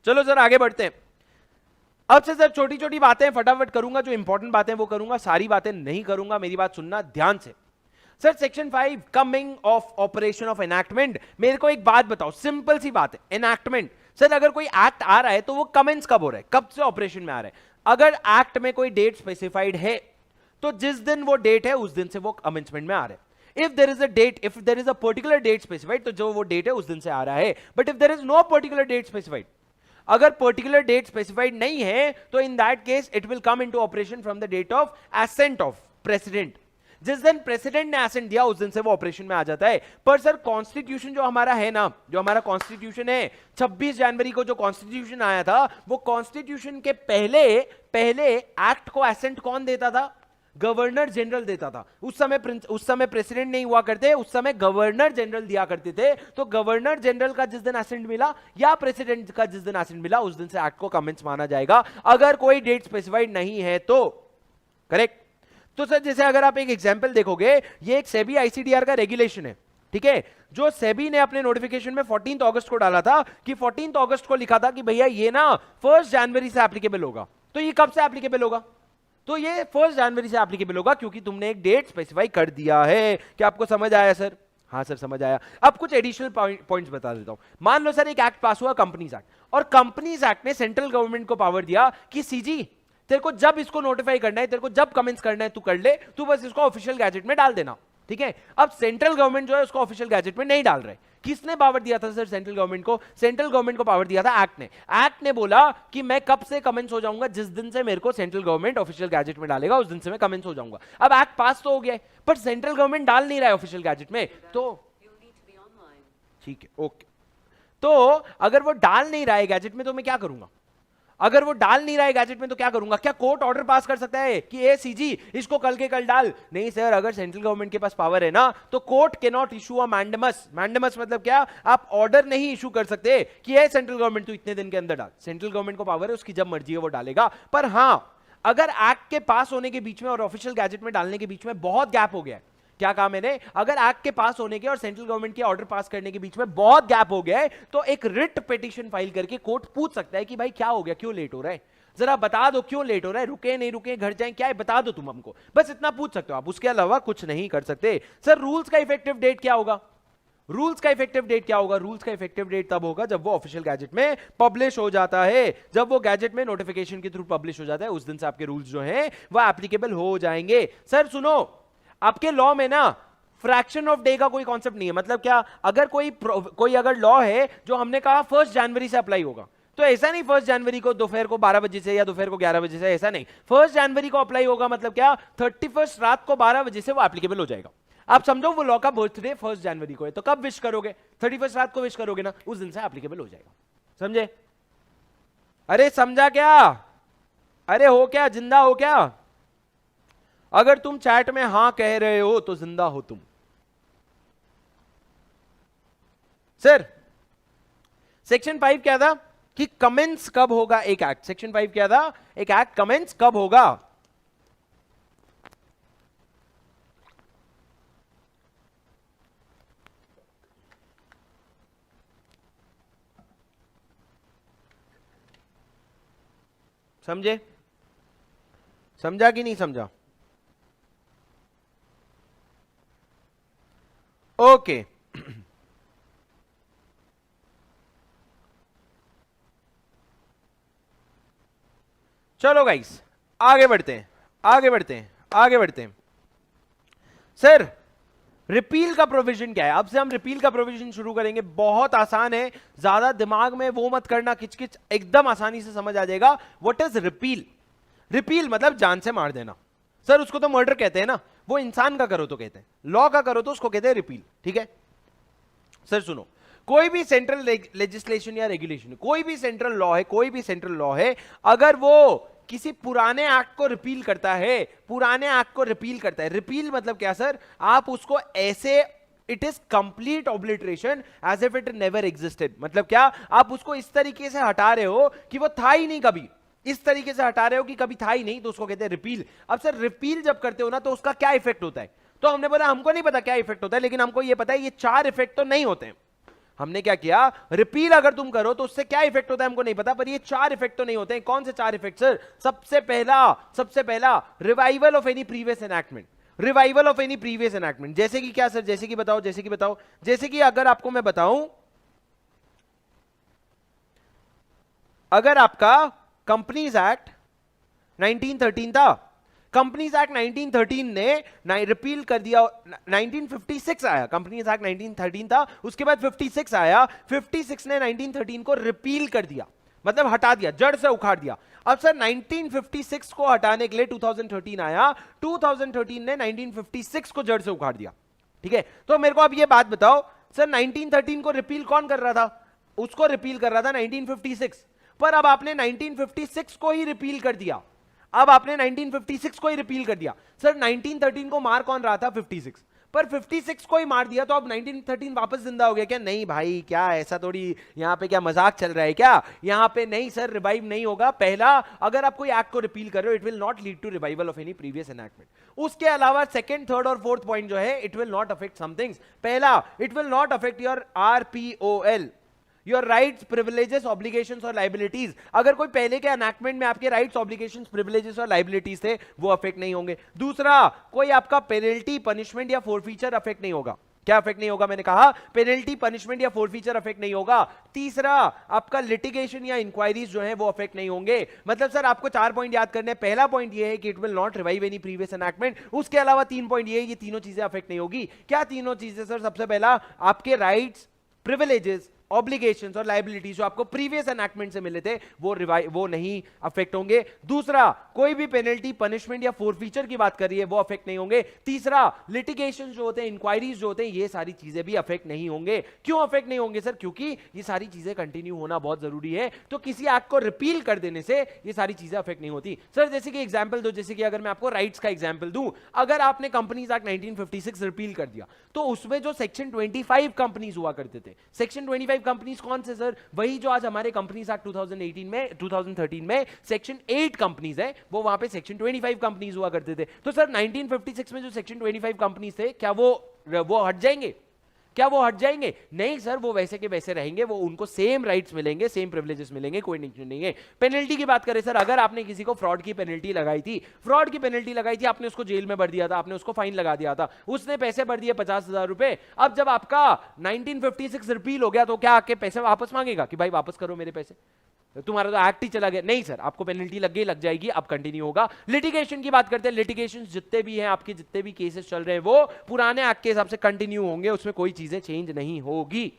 चलो सर आगे बढ़ते हैं। अब से सर छोटी छोटी बातें फटाफट करूंगा, जो इंपॉर्टेंट बातें वो करूंगा, सारी बातें नहीं करूंगा, मेरी बात सुनना ध्यान से। Sir section 5 coming of operation of enactment. मेरे को एक बात बताओ, सिंपल सी बात है, एनैक्टमेंट। सर अगर कोई एक्ट आ रहा है तो वो कमेंस कब हो रहा है, कब से ऑपरेशन में आ रहा है? अगर एक्ट में कोई डेट स्पेसिफाइड है तो जिस दिन वो डेट है उस दिन से वो कमेंसमेंट में आ रहा है। if there is a particular date specified, तो जो वो डेट है उस दिन से आ रहा है। But if there is no particular date specified, अगर पर्टिकुलर डेट स्पेसिफाइड नहीं है तो in that case it will come into operation from the date of assent of president. जिस दिन प्रेसिडेंट ने एसेंट दिया उस दिन से वो ऑपरेशन में आ जाता है। पर सर कॉन्स्टिट्यूशन जो हमारा है ना, जो हमारा कॉन्स्टिट्यूशन है, 26 जनवरी को जो कॉन्स्टिट्यूशन आया था, वो कॉन्स्टिट्यूशन के पहले एक्ट को एसेंट कौन देता था? गवर्नर जनरल देता था। उस समय प्रेसिडेंट नहीं हुआ करते, उस समय गवर्नर जनरल दिया करते थे। तो गवर्नर जनरल का जिस दिन एसेंट मिला या प्रेसिडेंट का जिस दिन एसेंट मिला उस दिन से एक्ट को कमेंस माना जाएगा, अगर कोई डेट स्पेसिफाइड नहीं है तो। करेक्ट। तो सर जैसे अगर आप एक एग्जांपल देखोगे, ये एक सेबी आईसीडीआर का रेगुलेशन है, ठीक है, जो सेबी ने अपने नोटिफिकेशन में 14 अगस्त को डाला था कि 14 अगस्त को लिखा था कि भैया ये ना 1 जनवरी से एप्लीकेबल होगा। तो ये कब से एप्लीकेबल होगा? तो ये 1 जनवरी से एप्लीकेबल होगा, क्योंकि तुमने एक डेट स्पेसिफाई कर दिया है। क्या आपको समझ आया सर? हाँ सर समझ आया। अब कुछ एडिशनल पॉइंट्स बता देता हूं। मान लो सर एक एक्ट पास हुआ, कंपनीज एक्ट, और कंपनीज एक्ट ने सेंट्रल गवर्नमेंट को पावर दिया कि सीजी तेरे को जब इसको नोटिफाई करना है, तेरे को जब कमेंस करना है तू कर ले, तू बस इसको ऑफिशियल गैजेट में डाल देना। ठीक है। अब सेंट्रल गवर्नमेंट जो है उसको ऑफिशियल गैजेट में नहीं डाल रहे। किसने पावर दिया था सर सेंट्रल गवर्नमेंट को? सेंट्रल गवर्नमेंट को पावर दिया था एक्ट ने। एक्ट ने बोला कि मैं कब से कमेंस हो जाऊंगा? जिस दिन से मेरे को सेंट्रल गवर्नमेंट ऑफिशियल गैजेट में डालेगा उस दिन से मैं कमेंस हो जाऊंगा। अब एक्ट पास तो हो गया है, पर सेंट्रल गवर्नमेंट डाल नहीं रहा है ऑफिशियल गैजेट में, तो ठीक है, ओके। तो अगर वो डाल नहीं रहा है गैजेट में तो मैं क्या करूंगा? अगर वो डाल नहीं रहा है गैजेट में तो क्या करूंगा? क्या कोर्ट ऑर्डर पास कर सकता है कि ए सीजी इसको कल के कल डाल? नहीं सर, अगर सेंट्रल गवर्नमेंट के पास पावर है ना, तो court can not issue a mandamus. Mandamus मतलब क्या? आप ऑर्डर नहीं इशू कर सकते कि ए सेंट्रल गवर्नमेंट तू इतने दिन के अंदर डाल। सेंट्रल गवर्नमेंट को पावर है, उसकी जब मर्जी है वो डालेगा। पर हां, अगर एक्ट के पास होने के बीच में और ऑफिशियल गैजेट में डालने के बीच में बहुत गैप हो गया है, क्या कहा मैंने? अगर एक्ट के पास होने के और सेंट्रल गवर्नमेंट के ऑर्डर पास करने के बीच में बहुत गैप हो गया है, तो एक रिट पिटीशन फाइल करके कोर्ट पूछ सकता है कि भाई क्या हो गया, क्यों लेट हो रहा है, जरा बता दो क्यों लेट हो रहा है, रुके नहीं रुके, घर जाएं, क्या है बता दो तुम हमको। बस इतना पूछ सकते हो आप, उसके अलावा कुछ नहीं कर सकते। सर रूल्स का इफेक्टिव डेट क्या होगा? रूल्स का इफेक्टिव डेट क्या होगा? रूल्स का इफेक्टिव डेट तब होगा जब वो ऑफिशियल गैजेट में पब्लिश हो जाता है। जब वो गैजेट में नोटिफिकेशन के थ्रू पब्लिश हो जाता है, उस दिन से आपके रूल्स जो हैं वो एप्लीकेबल हो जाएंगे। सर सुनो, आपके लॉ में ना फ्रैक्शन ऑफ डे का कोई कॉन्सेप्ट नहीं है। मतलब क्या? अगर कोई अगर लॉ है जो हमने कहा 1 जनवरी से अप्लाई होगा, तो ऐसा नहीं 1 जनवरी को दोपहर को 12 बजे से या दोपहर को 11 बजे से, ऐसा नहीं। 1 जनवरी को अप्लाई होगा मतलब क्या? 31 रात को 12 बजे से वो एप्लीकेबल हो जाएगा। आप समझो वो लॉ का बर्थडे 1 जनवरी को है, तो कब विश करोगे? 31 रात को विश करोगे ना, उस दिन से एप्लीकेबल हो जाएगा। समझे? अरे समझा क्या? अरे हो क्या, जिंदा हो क्या? अगर तुम चैट में हां कह रहे हो तो जिंदा हो तुम। सर सेक्शन 5 क्या था कि कमेंस कब होगा एक एक्ट? सेक्शन 5 क्या था? एक एक्ट कमेंस कब होगा? समझे? समझा कि नहीं समझा? ओके चलो गाइस आगे बढ़ते हैं, आगे बढ़ते हैं, आगे बढ़ते हैं। सर रिपील का प्रोविजन क्या है? अब से हम रिपील का प्रोविजन शुरू करेंगे, बहुत आसान है, ज्यादा दिमाग में वो मत करना किचकिच, एकदम आसानी से समझ आ जाएगा। What is repeal? रिपील मतलब जान से मार देना। सर उसको तो मर्डर कहते हैं ना, वो इंसान का करो तो कहते हैं, लॉ का करो तो उसको कहते हैं रिपील। ठीक है सर सुनो, कोई भी सेंट्रल लेजिस्लेशन या रेगुलेशन, कोई भी सेंट्रल लॉ है, कोई भी सेंट्रल लॉ है, अगर वो किसी पुराने एक्ट को रिपील करता है, पुराने एक्ट को रिपील करता है, रिपील मतलब क्या सर? आप उसको ऐसे, it is complete obliteration as if it never existed. मतलब क्या? आप उसको इस तरीके से हटा रहे हो कि वो था ही नहीं कभी, इस तरीके से हटा रहे हो कि कभी था ही नहीं, तो उसको कहते हैं रिपील। अब सर रिपील जब करते हो ना तो उसका क्या इफेक्ट होता है? तो हमने बोला हमको नहीं पता क्या इफेक्ट होता है, लेकिन हमको यह पता है ये 4 इफेक्ट तो नहीं होते हैं। हमने क्या किया, रिपील अगर तुम करो तो उससे क्या इफेक्ट होता है हमको नहीं पता, पर ये 4 इफेक्ट तो नहीं होते हैं। कौन से 4 इफेक्ट सर? सबसे पहला revival of any previous enactment, revival of any previous enactment. जैसे कि क्या सर? जैसे कि बताओ, जैसे कि बताओ, जैसे कि अगर आपको मैं बताऊं, अगर आपका कंपनीज एक्ट 1913 था, कंपनीज एक्ट 1913 ने रिपील कर दिया, 1956 आया, कंपनीज एक्ट 1913 था, उसके बाद 56 आया, 56 ने 1913 को रिपील कर दिया, मतलब हटा दिया, जड़ से उखाड़ दिया। अब सर 1956 को हटाने के लिए 2013 आया, 2013 ने 1956 को जड़ से उखाड़ दिया। ठीक है, तो मेरे को अब ये बात बताओ सर, 1913 को रिपील कौन कर रहा था? उसको रिपील कर रहा था 1956, पर अब आपने 1956 को ही रिपील कर दिया, अब आपने 1956 को ही रिपील कर दिया। सर 1913 को मार कौन रहा था? 56, पर 56 को ही मार दिया, तो अब 1913 वापस जिंदा हो गया क्या? नहीं भाई, क्या ऐसा थोड़ी, यहां पे क्या मजाक चल रहा है क्या? यहां पे नहीं सर, रिवाइव नहीं होगा। पहला, अगर आप कोई एक्ट को रिपील कर रहे हो, it will not lead to revival of any previous enactment. उसके अलावा सेकंड, थर्ड और फोर्थ पॉइंट जो है, it will not affect somethings. पहला, it will not affect your RPOL, your rights, privileges, obligations और लाइबिलिटीज। अगर कोई पहले के एनैक्टमेंट में आपके राइट्स, ऑब्लिगेशंस, प्रिविलेजेस और लाइबिलिटीज थे, वो अफेक्ट नहीं होंगे। दूसरा, कोई आपका पेनल्टी, पनिशमेंट या फोरफीचर अफेक्ट नहीं होगा। क्या अफेक्ट नहीं होगा? मैंने कहा पेनल्टी, पनिशमेंट या फोरफीचर अफेक्ट नहीं होगा। तीसरा, आपका लिटिगेशन या इंक्वायरीज जो है वो अफेक्ट नहीं होंगे। मतलब सर आपको 4 पॉइंट याद करने हैं। पहला पॉइंट ये है कि it will not revive any previous enactment. उसके अलावा 3 पॉइंट ये है, ये तीनों चीजें अफेक्ट नहीं होगी। क्या तीनों चीजें सर? सबसे पहला, आपके राइट्स, प्रिविलेजेस, ऑब्लिगेशंस और लाइबिलिटीज जो आपको प्रीवियस एनैक्टमेंट से मिले थे, वो नहीं अफेक्ट होंगे। दूसरा, कोई भी पेनल्टी, पनिशमेंट या फोरफीचर की बात करिए, वो अफेक्ट नहीं होंगे। तीसरा, लिटिगेशन जो होते हैं, इंक्वायरीज जो होते हैं, ये सारी चीजें भी अफेक्ट नहीं होंगे। क्यों अफेक्ट नहीं होंगे सर? क्योंकि ये सारी चीजें कंटिन्यू होना बहुत जरूरी है। तो किसी एक्ट को रिपील कर देने से ये सारी चीजें अफेक्ट नहीं होती। सर जैसे कि एग्जांपल दो, जैसे कि अगर मैं आपको राइट्स का एग्जांपल दूं, अगर आपने कंपनीज एक्ट 1956 रिपील कर दिया, तो उसमें जो सेक्शन 25 कंपनीज हुआ करते थे, सेक्शन 25 कंपनीज कौन से सर? वही जो आज हमारे कंपनीज एक्ट 2013 में सेक्शन 8 कंपनीज है, वो वहां पे सेक्शन 25 कंपनीज हुआ करते थे। तो सर 1956 में जो सेक्शन 25 कंपनीज थे, क्या वो हट जाएंगे? क्या वो हट जाएंगे? नहीं सर, वो वैसे के वैसे रहेंगे, वो उनको सेम राइट्स मिलेंगे, सेम प्रिविलेजेस मिलेंगे, कोई टेंशन नहीं है। पेनल्टी की बात करें सर, अगर आपने किसी को फ्रॉड की पेनल्टी लगाई थी, आपने उसको जेल में भर दिया था, आपने उसको फाइन लगा दिया था, उसने पैसे भर दिए 50,000 रुपए। अब जब आपका 1956 रिपील हो गया, तो क्या आके पैसे वापस मांगेगा कि भाई वापस करो मेरे पैसे? तुम्हारा तो एक्ट ही चला गया। नहीं सर, आपको पेनल्टी लग जाएगी, अब कंटिन्यू होगा। लिटिगेशन की बात करते हैं, लिटिगेशन जितने भी हैं, आपके जितने भी केसेस चल रहे हैं, वो पुराने एक्ट के हिसाब से कंटिन्यू होंगे, उसमें कोई चीजें चेंज नहीं होगी।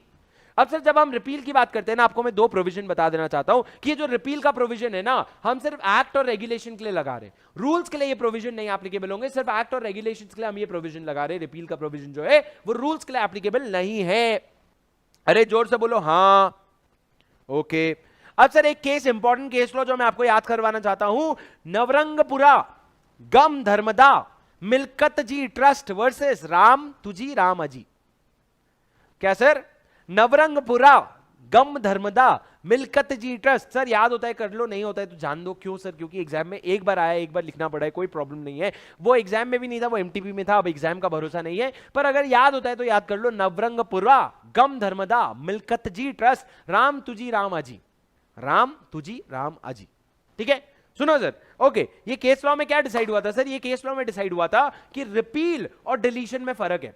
अब सर जब हम रिपील की बात करते हैं ना, आपको मैं दो प्रोविजन बता देना चाहता हूं कि ये जो रिपील का प्रोविजन है ना, हम सिर्फ एक्ट और रेगुलेशन के लिए लगा रहे हैं, रूल्स के लिए ये प्रोविजन नहीं एप्लीकेबल होंगे, सिर्फ एक्ट और रेगुलेशन के लिए हम ये प्रोविजन लगा रहे हैं। रिपील का प्रोविजन जो है वो रूल्स के लिए एप्लीकेबल नहीं है। अरे जोर से बोलो हाँ, ओके। अब सर एक केस, इंपॉर्टेंट केस लो जो मैं आपको याद करवाना चाहता हूं, नवरंगपुरा गम धर्मदा मिल्कत जी ट्रस्ट वर्सेस राम तुझी राम अजी। क्या सर? नवरंगपुरा गम धर्मदा मिल्कत जी ट्रस्ट। सर याद होता है कर लो, नहीं होता है तो जान दो। क्यों सर? क्योंकि एग्जाम में एक बार आया, एक बार लिखना पड़ा है, कोई प्रॉब्लम नहीं है। वो एग्जाम में भी नहीं था, वो एमटीपी में था, अब एग्जाम का भरोसा नहीं है, पर अगर याद होता है तो याद कर लो। नवरंगपुरा गम धर्मदा मिल्कत जी ट्रस्ट राम तुझी राम अजी, राम तुझी राम अजी। ठीक है, सुनो सर, ओके। ये केस लॉ में क्या डिसाइड हुआ था सर? ये केस लॉ में डिसाइड हुआ था कि रिपील और डिलीशन में फर्क है।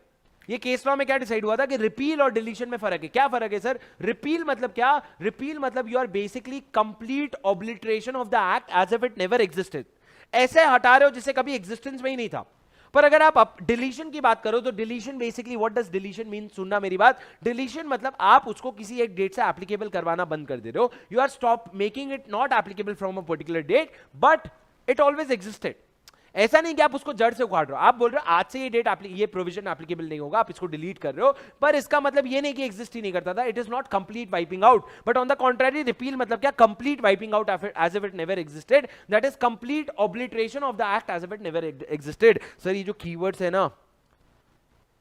ये केस लॉ में क्या डिसाइड हुआ था कि रिपील और डिलीशन में फर्क है। क्या फर्क है सर? रिपील मतलब क्या? रिपील मतलब you are basically complete obliteration of the act as if it never existed. ऐसे हटा रहे हो जिसे कभी एग्जिस्टेंस में ही नहीं था। पर अगर आप डिलीशन की बात करो तो deletion basically, what does deletion mean? सुनना मेरी बात। डिलीशन मतलब आप उसको किसी एक डेट से एप्लीकेबल करवाना बंद कर दे रहे हो। You are stop making it not applicable from a particular date, but it always existed. ऐसा नहीं कि आप उसको जड़ से उखाड़ रहे हो। आप बोल रहे हो आज से ये डेट ये प्रोविजन एप्लीकेबल नहीं होगा, आप इसको डिलीट कर रहे हो, पर इसका मतलब ये नहीं कि एग्जिस्ट ही नहीं करता था। It is not complete wiping out, but on the contrary repeal मतलब क्या? Complete wiping out as if it never existed, that is complete obliteration of the act as if it never existed. Sir ये जो keywords है ना,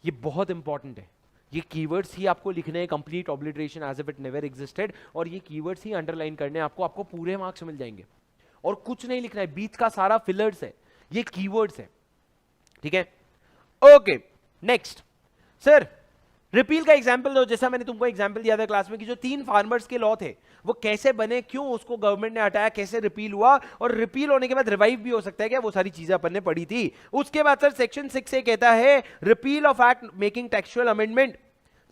ये बहुत important है। ये कीवर्ड्स ही आपको लिखने हैं, complete obliteration as if it never existed, और ये कीवर्ड्स ही अंडरलाइन करने हैं आपको पूरे मार्क्स मिल जाएंगे। और कुछ नहीं लिखना है, बीच का सारा फिलर्स है, ये कीवर्ड्स है। ठीक है, ओके। नेक्स्ट सर, रिपील का एग्जांपल दो। जैसा मैंने तुमको एग्जांपल दिया था क्लास में कि जो 3 फार्मर्स के लॉ थे वो कैसे बने, क्यों उसको गवर्नमेंट ने हटाया, कैसे रिपील हुआ, और रिपील होने के बाद रिवाइव भी हो सकता है क्या, वो सारी चीजें अपन ने पढ़ी थी। उसके बाद सर सेक्शन 6 से कहता है repeal of act making textual amendment.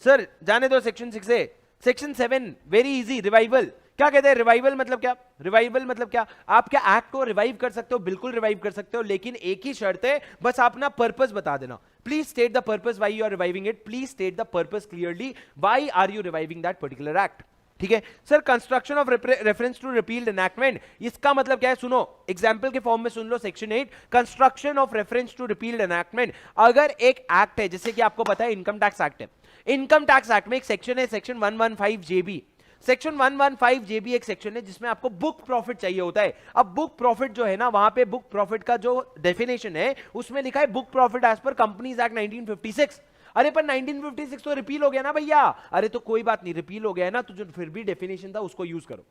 Sir जाने दो सेक्शन 6 से। Section 7 very easy, revival. क्या कहते हैं रिवाइवल मतलब क्या? रिवाइवल मतलब क्या? आप क्या एक्ट को रिवाइव कर सकते हो? बिल्कुल रिवाइव कर सकते हो, लेकिन एक ही शर्त है, बस आप अपना पर्पस बता देना। Please state the purpose why you are reviving it. Please state the purpose clearly, why are you reviving that particular act. ठीक है sir. Construction of reference to repealed enactment, इसका मतलब क्या है? सुनो, एग्जांपल के फॉर्म में सुन लो। Section 8 construction of reference to repealed enactment. अगर एक एक्ट है, जैसे कि आपको पता है इनकम टैक्स एक्ट है, इनकम टैक्स एक्ट में एक सेक्शन है, सेक्शन 115 जेबी। सेक्शन 115 जेबी एक सेक्शन है जिसमें आपको बुक प्रॉफिट चाहिए होता है। अब बुक प्रॉफिट जो है ना, वहां पे बुक प्रॉफिट का जो डेफिनेशन है उसमें लिखा है book profit as per companies act 1956। अरे पर 1956 तो रिपील हो गया ना भैया। अरे तो कोई बात नहीं, रिपील हो गया है ना, तो जो फिर भी डेफिनेशन था उसको यूज करो,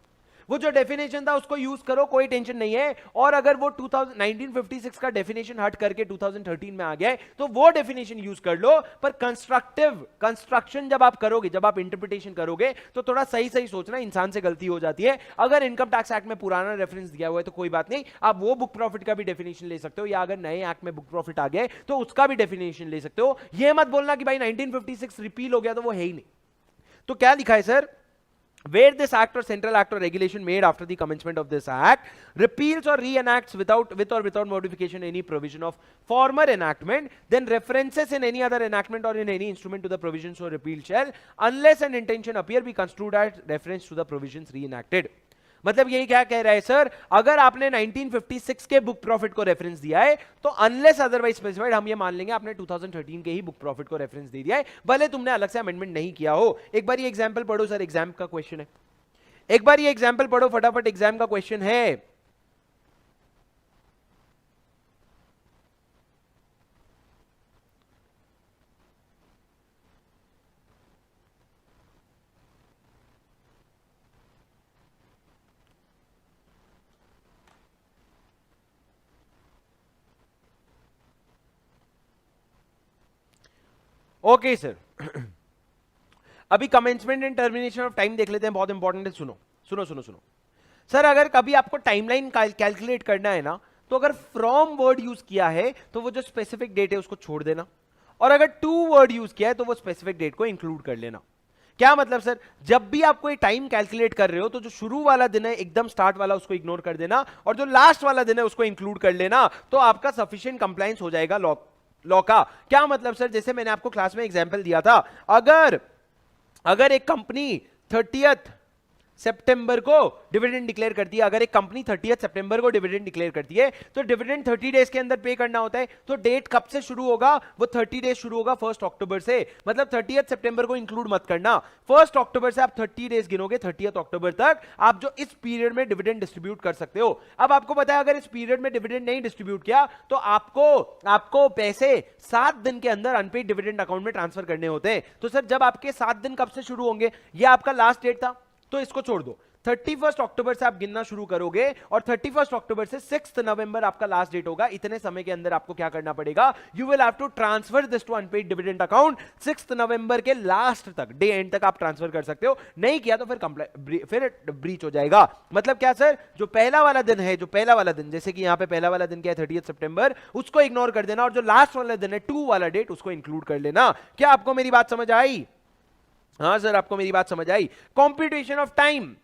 वो जो डेफिनेशन था उसको यूज करो, कोई टेंशन नहीं है। और अगर वो 1956 का डेफिनेशन हट करके 2013 में आ गया है तो वो डेफिनेशन यूज कर लो। पर कंस्ट्रक्टिव कंस्ट्रक्शन जब आप करोगे, जब आप इंटरप्रिटेशन करोगे, तो थोड़ा सही सही सोचना, इंसान से गलती हो जाती है। अगर इनकम टैक्स एक्ट में पुराना रेफरेंस दिया हुआ है तो कोई बात नहीं, आप वो बुक प्रॉफिट का भी डेफिनेशन ले सकते हो, या अगर नए एक्ट में बुक प्रॉफिट आ गया तो उसका भी डेफिनेशन ले सकते हो। यह मत बोलना कि भाई 1956 रिपील हो गया तो वो है ही नहीं। तो क्या लिखा है sir? Where this act or central act or regulation made after the commencement of this act repeals or reenacts with or without modification any provision of former enactment, then references in any other enactment or in any instrument to the provisions so repealed shall, unless an intention appear, be construed as reference to the provisions reenacted. मतलब यही क्या कह रहा है sir? अगर आपने 1956 के book profit को रेफरेंस दिया है तो अनलेस अदरवाइज स्पेसिफाइड हम ये मान लेंगे आपने 2013 के ही बुक प्रॉफिट को रेफरेंस दे दिया है, भले तुमने अलग से अमेंडमेंट नहीं किया हो। एक बार ये एग्जांपल पढ़ो सर, एग्जाम का क्वेश्चन है। एक बार ये एग्जांपल पढ़ो फटाफट, एग्जाम का क्वेश्चन है। ओके सर, अभी commencement and termination of time देख लेते हैं, बहुत इंपॉर्टेंट है। सुनो सुनो सुनो सुनो सर, अगर कभी आपको टाइमलाइन कैलकुलेट करना है ना, तो अगर फ्रॉम वर्ड यूज किया है तो वो जो स्पेसिफिक डेट है उसको छोड़ देना, और अगर टू वर्ड यूज किया है तो वो स्पेसिफिक डेट को इंक्लूड कर लेना। क्या मतलब सर? जब भी आप कोई टाइम कैलकुलेट कर रहे हो तो जो शुरू वाला दिन है एकदम स्टार्ट वाला उसको इग्नोर कर देना, और जो लास्ट वाला दिन है उसको इंक्लूड कर लेना, तो आपका सफिशिएंट कंप्लायंस हो जाएगा लॉ का। क्या मतलब सर? जैसे मैंने आपको क्लास में एग्जांपल दिया था, अगर अगर एक कंपनी 30th सितंबर को डिविडेंड डिक्लेयर करती है, अगर एक कंपनी 30 सितंबर को डिविडेंड डिक्लेयर करती है तो डिविडेंड 30 डेज के अंदर पे करना होता है। तो डेट कब से शुरू होगा? वो 30 डेज शुरू होगा 1 अक्टूबर से। मतलब 30 सितंबर को इंक्लूड मत करना, 1 अक्टूबर से आप 30 डेज गिनोगे, 30 अक्टूबर तक आप जो इस पीरियड में डिविडेंड डिस्ट्रीब्यूट कर सकते हो। अब आपको पता है अगर इस पीरियड में डिविडेंड नहीं डिस्ट्रीब्यूट किया तो आपको पैसे 7 दिन के अंदर अनपेड डिविडेंड अकाउंट में ट्रांसफर करने होते हैं। तो सर जब आपके 7 दिन कब से शुरू होंगे? ये आपका लास्ट डेट था तो इसको छोड़ दो, 31 अक्टूबर से आप गिनना शुरू करोगे और 31 अक्टूबर से 6 नवंबर आपका लास्ट डेट होगा। इतने समय के अंदर आपको क्या करना पड़ेगा? You will have to transfer this to unpaid dividend account. 6 नवंबर के लास्ट तक, डे एंड तक आप ट्रांसफर कर सकते हो। नहीं किया तो फिर ब्रीच हो जाएगा। मतलब क्या सर? जो पहला वाला दिन है, जो पहला वाला दिन, जैसे कि यहां पे पहला वाला दिन क्या है 30 सितंबर, उसको इग्नोर कर देना और जो लास्ट वाला दिन है 2 वाला डेट उसको इंक्लूड कर लेना। क्या आपको मेरी बात समझ आई? हाँ सर आपको मेरी बात समझ आई। Computation of time,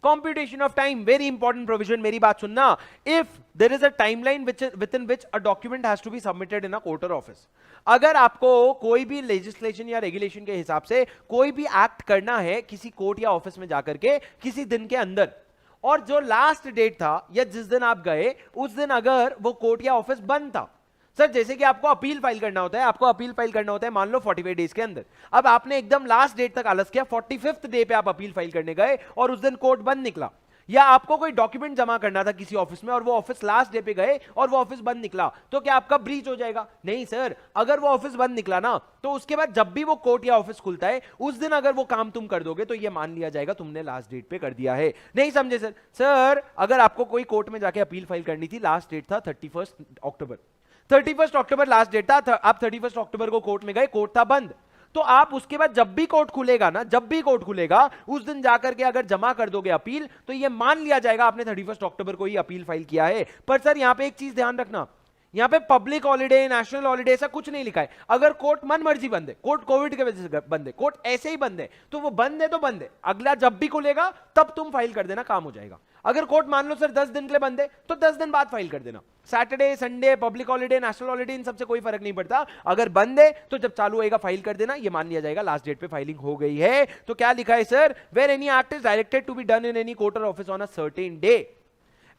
computation of time, very important provision, मेरी बात सुनना। if there is a timeline within which a document has to be submitted in a court or office, अगर आपको कोई भी legislation या regulation के हिसाब से कोई भी एक्ट करना है किसी कोर्ट या ऑफिस में जाकर के किसी दिन के अंदर, और जो लास्ट डेट था या जिस दिन आप गए उस दिन अगर वो कोर्ट या ऑफिस बंद था, सर जैसे कि आपको अपील फाइल करना होता है, आपको अपील फाइल करना होता है मान लो 45 डेज के अंदर। अब आपने एकदम लास्ट डेट तक आलस किया, 45th डे पे आप अपील फाइल करने गए और उस दिन कोर्ट बंद निकला, या आपको कोई डॉक्यूमेंट जमा करना था किसी ऑफिस में और वो ऑफिस लास्ट डे पे गए और वो ऑफिस बंद निकला, तो क्या आपका ब्रीच हो जाएगा? नहीं सर, अगर वो ऑफिस बंद निकला ना तो उसके बाद जब भी वो कोर्ट या ऑफिस खुलता है उस दिन अगर वो काम तुम कर दोगे तो ये मान लिया जाएगा तुमने लास्ट डेट पे कर दिया है। नहीं समझे सर? सर अगर आपको कोई कोर्ट में जाके अपील फाइल करनी थी, लास्ट डेट था 31 अक्टूबर, 31 अक्टूबर लास्ट डेट था, आप 31 अक्टूबर को कोर्ट में गए, कोर्ट था बंद, तो आप उसके बाद जब भी कोर्ट खुलेगा ना, जब भी कोर्ट खुलेगा उस दिन जाकर के अगर जमा कर दोगे अपील तो ये मान लिया जाएगा आपने 31 अक्टूबर को ही अपील फाइल किया है। पर सर यहां पे एक चीज ध्यान रखना, यहां पे पब्लिक हॉलिडे, नेशनल हॉलिडे ऐसा कुछ नहीं लिखा है। अगर कोर्ट मन मर्जी बंद है, कोर्ट कोविड के वजह से बंद है, कोर्ट ऐसे ही बंद है, तो वो बंद है तो बंद है, अगला जब भी खुलेगा तब तुम फाइल कर देना, काम हो जाएगा। अगर कोर्ट मान लो सर 10 दिन के लिए बंद है तो 10 दिन बाद फाइल कर देना। Saturday, Sunday, public holiday, national holiday, इन सबसे कोई फर्क नहीं पड़ता। अगर बंद है तो जब चालू होएगा फाइल कर देना, ये मान लिया जाएगा लास्ट डेट पे फाइलिंग हो गई है। तो क्या लिखा है sir? Where any act is directed to be done in any court और office on a certain day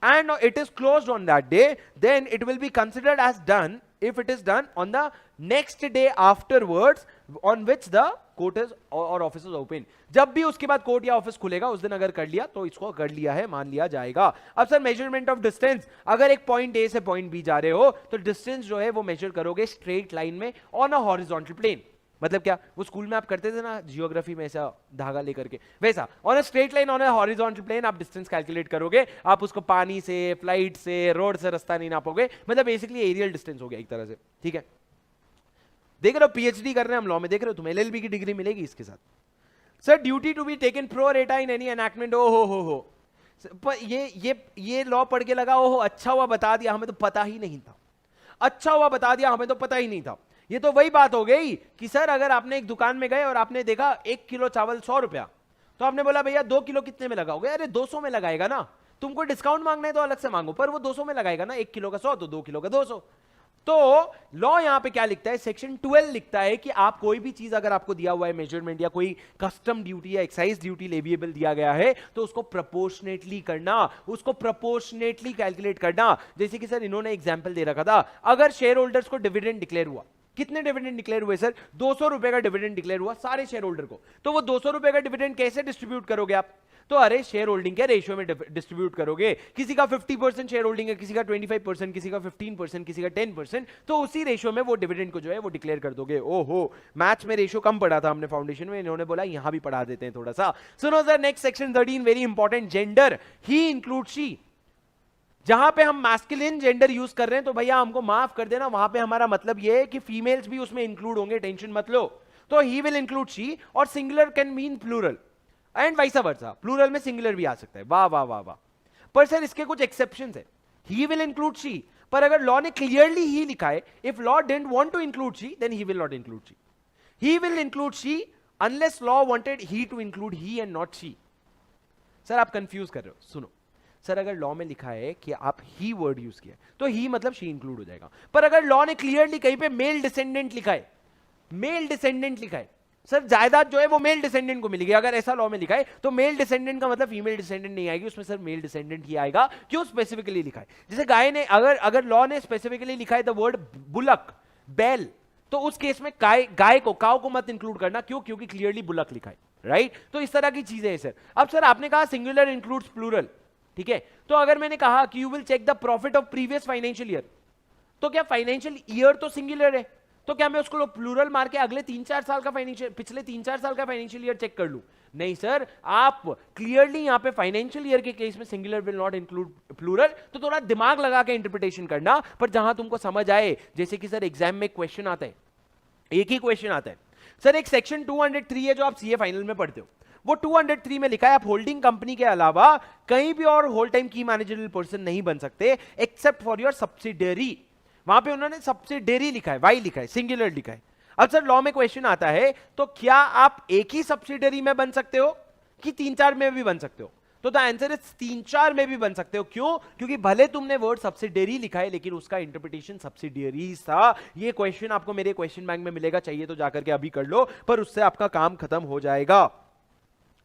and it is closed on that day, then it will be considered as done if it is done on the next day afterwards on which the court is or office is open। जब भी उसके बाद court या office खुलेगा उस दिन अगर कर लिया तो इसको कर लिया है, मान लिया जाएगा। अब सर मेजरमेंट ऑफ डिस्टेंस, अगर एक पॉइंट ए से पॉइंट बी जा रहे हो तो डिस्टेंस जो है वो मेजर करोगे स्ट्रेट लाइन में ऑन अ हॉरिजॉन्टल प्लेन। मतलब क्या, वो स्कूल में आप करते थे ना जियोग्राफी में, ऐसा धागा लेकर के, वैसा on a straight line on a horizontal plane आप डिस्टेंस कैलकुलेट करोगे। आप उसको पानी से, फ्लाइट से, रोड से रास्ता नहीं नापोगे, मतलब बेसिकली एरियल डिस्टेंस हो गया एक तरह से। ठीक है, देख रहे हो पीएचडी कर रहे हैं हम लॉ में, देख रहे हो तुम एलएलबी की डिग्री मिलेगी इसके साथ। Sir duty to be taken pro rata in any enactment, ओ हो ये लॉ पढ़ के लगा ओहो अच्छा हुआ बता दिया, हमें तो पता ही नहीं था, अच्छा हुआ बता दिया, हमें तो पता ही नहीं था। ये तो वही बात हो गई कि सर अगर आपने एक दुकान में गए और आपने देखा 1 किलो चावल 100 रुपया, तो आपने बोला भैया 2 किलो कितने में लगाओगे? अरे 200 में लगाएगा ना, तुमको डिस्काउंट मांगना है तो अलग से मांगो, पर वो 200 में लगाएगा ना, 1 किलो का 100 तो 2 किलो का 200। तो लॉ यहां पे क्या लिखता है? सेक्शन 12 लिखता है कि आप कोई भी चीज अगर आपको दिया हुआ है मेजरमेंट या कोई कस्टम ड्यूटी या एक्साइज ड्यूटी लेविएबल दिया गया है तो उसको प्रोपोर्शनेटली करना, उसको प्रोपोर्शनेटली कैलकुलेट करना। जैसे कि सर इन्होंने एग्जांपल दे रखा था, अगर शेयर होल्डर्स को डिविडेंड डिक्लेयर हुआ, कितने डिविडेंड डिक्लेयर हुए सर? 200 रुपए का डिविडेंड डिक्लेयर हुआ सारे शेयर होल्डर को, तो वो 200 रुपए का डिविडेंड कैसे डिस्ट्रीब्यूट करोगे आप? तो अरे शेयर होल्डिंग के रेशियो में डिस्ट्रीब्यूट करोगे, किसी का 50% शेयर होल्डिंग है, किसी का 25%, किसी का 15%, किसी का 10%, तो उसी रेशियो में वो डिविडेंड को जो है वो डिक्लेयर कर दोगे। ओहो, मैथ्स में रेशियो कम पढ़ा था हमने फाउंडेशन में, इन्होंने बोला यहां भी पढ़ा देते हैं थोड़ा सा। सुनो sir next section 13 very important, gender, he include she. जहां पे हम मैस्कुलिन जेंडर यूज कर रहे हैं तो भैया हमको माफ कर देना, वहां पे हमारा मतलब ये है कि फीमेल्स भी उसमें इंक्लूड होंगे, टेंशन मत लो। तो ही विल इंक्लूड शी, और singular can mean plural and vice versa, plural में सिंगुलर भी आ सकता है। वाह वाह वाह वाह। पर सर इसके कुछ एक्सेप्शंस है, ही विल इंक्लूड शी, पर अगर लॉ ने क्लियरली ही लिखा है, if law didn't want to include she then he will not include she. He will include she unless law wanted he to include he and not she. Sir आप confuse कर रहे हो, सुनो sir अगर law में लिखा है कि आप ही वर्ड यूज किया तो ही मतलब शी इंक्लूड हो जाएगा, पर अगर लॉ ने क्लियरली कहीं पे मेल डिसेंडेंट लिखा है, मेल डिसेंडेंट लिखा है, सर जायदाद जो है वो मेल डिसेंडेंट को मिलेगी, अगर ऐसा लॉ में लिखा है तो मेल डिसेंडेंट का मतलब फीमेल डिसेंडेंट नहीं आएगी, उसमें सर मेल डिसेंडेंट ही आएगा। क्यों स्पेसिफिकली लिखा है? जैसे गाय ने अगर लॉ ने स्पेसिफिकली लिखा है द वर्ड बुलक, बैल, तो उस केस में गाय को, काउ को मत इंक्लूड करना। क्यों? क्योंकि क्लियरली बुलक लिखा है, राइट? तो इस तरह की चीजें हैं सर। अब सर आपने कहा सिंगुलर इंक्लूड्स प्लूरल, ठीक है, तो अगर मैंने कहा कि you will check the profit of previous financial year, तो क्या फाइनेंशियल ईयर तो सिंगुलर है, तो क्या मैं उसको प्लूरल मार के अगले 3-4 साल का फाइनेंशियल, पिछले 3-4 साल का फाइनेंशियल ईयर चेक कर लूं? नहीं सर, आप क्लियरली यहां पे फाइनेंशियल ईयर के केस में singular will not include plural. तो थोड़ा दिमाग लगा के इंटरप्रिटेशन करना, पर जहां तुमको समझ आए। जैसे कि सर एग्जाम में क्वेश्चन आता है, एक ही क्वेश्चन आता है सर, एक सेक्शन 203 है जो आप सीए फाइनल में पढ़ते हो, वो 203 में लिखा है आप होल्डिंग कंपनी के अलावा कहीं भी और होल टाइम की मैनेजरियल पर्सन नहीं बन सकते एक्सेप्ट फॉर योर सब्सिडरी। वहां पे उन्होंने सब्सिडरी लिखा है, वाई लिखा है, सिंगुलर लिखा है। अब सर लॉ में क्वेश्चन आता है, तो क्या आप एक ही सब्सिडरी में बन सकते हो कि 3-4 में भी बन सकते हो? तो द आंसर इज 3-4 में भी बन सकते हो। क्यों? क्योंकि भले तुमने वर्ड सब्सिडरी लिखा है लेकिन उसका इंटरप्रिटेशन सब्सिडियरीज था। ये क्वेश्चन आपको मेरे क्वेश्चन बैंक में मिलेगा, चाहिए तो जाकर के अभी कर लो, पर उससे आपका काम खत्म हो जाएगा,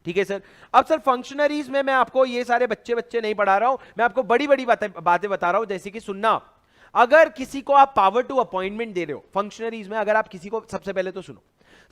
ठीक है सर। अब सर फंक्शनरीज में मैं आपको ये सारे बच्चे नहीं पढ़ा रहा हूं, मैं आपको बड़ी बड़ी बातें बता रहा हूं। जैसे कि सुनना, अगर किसी को आप पावर टू अपॉइंटमेंट दे रहे हो फंक्शनरीज में, अगर आप किसी को, सबसे पहले तो सुनो,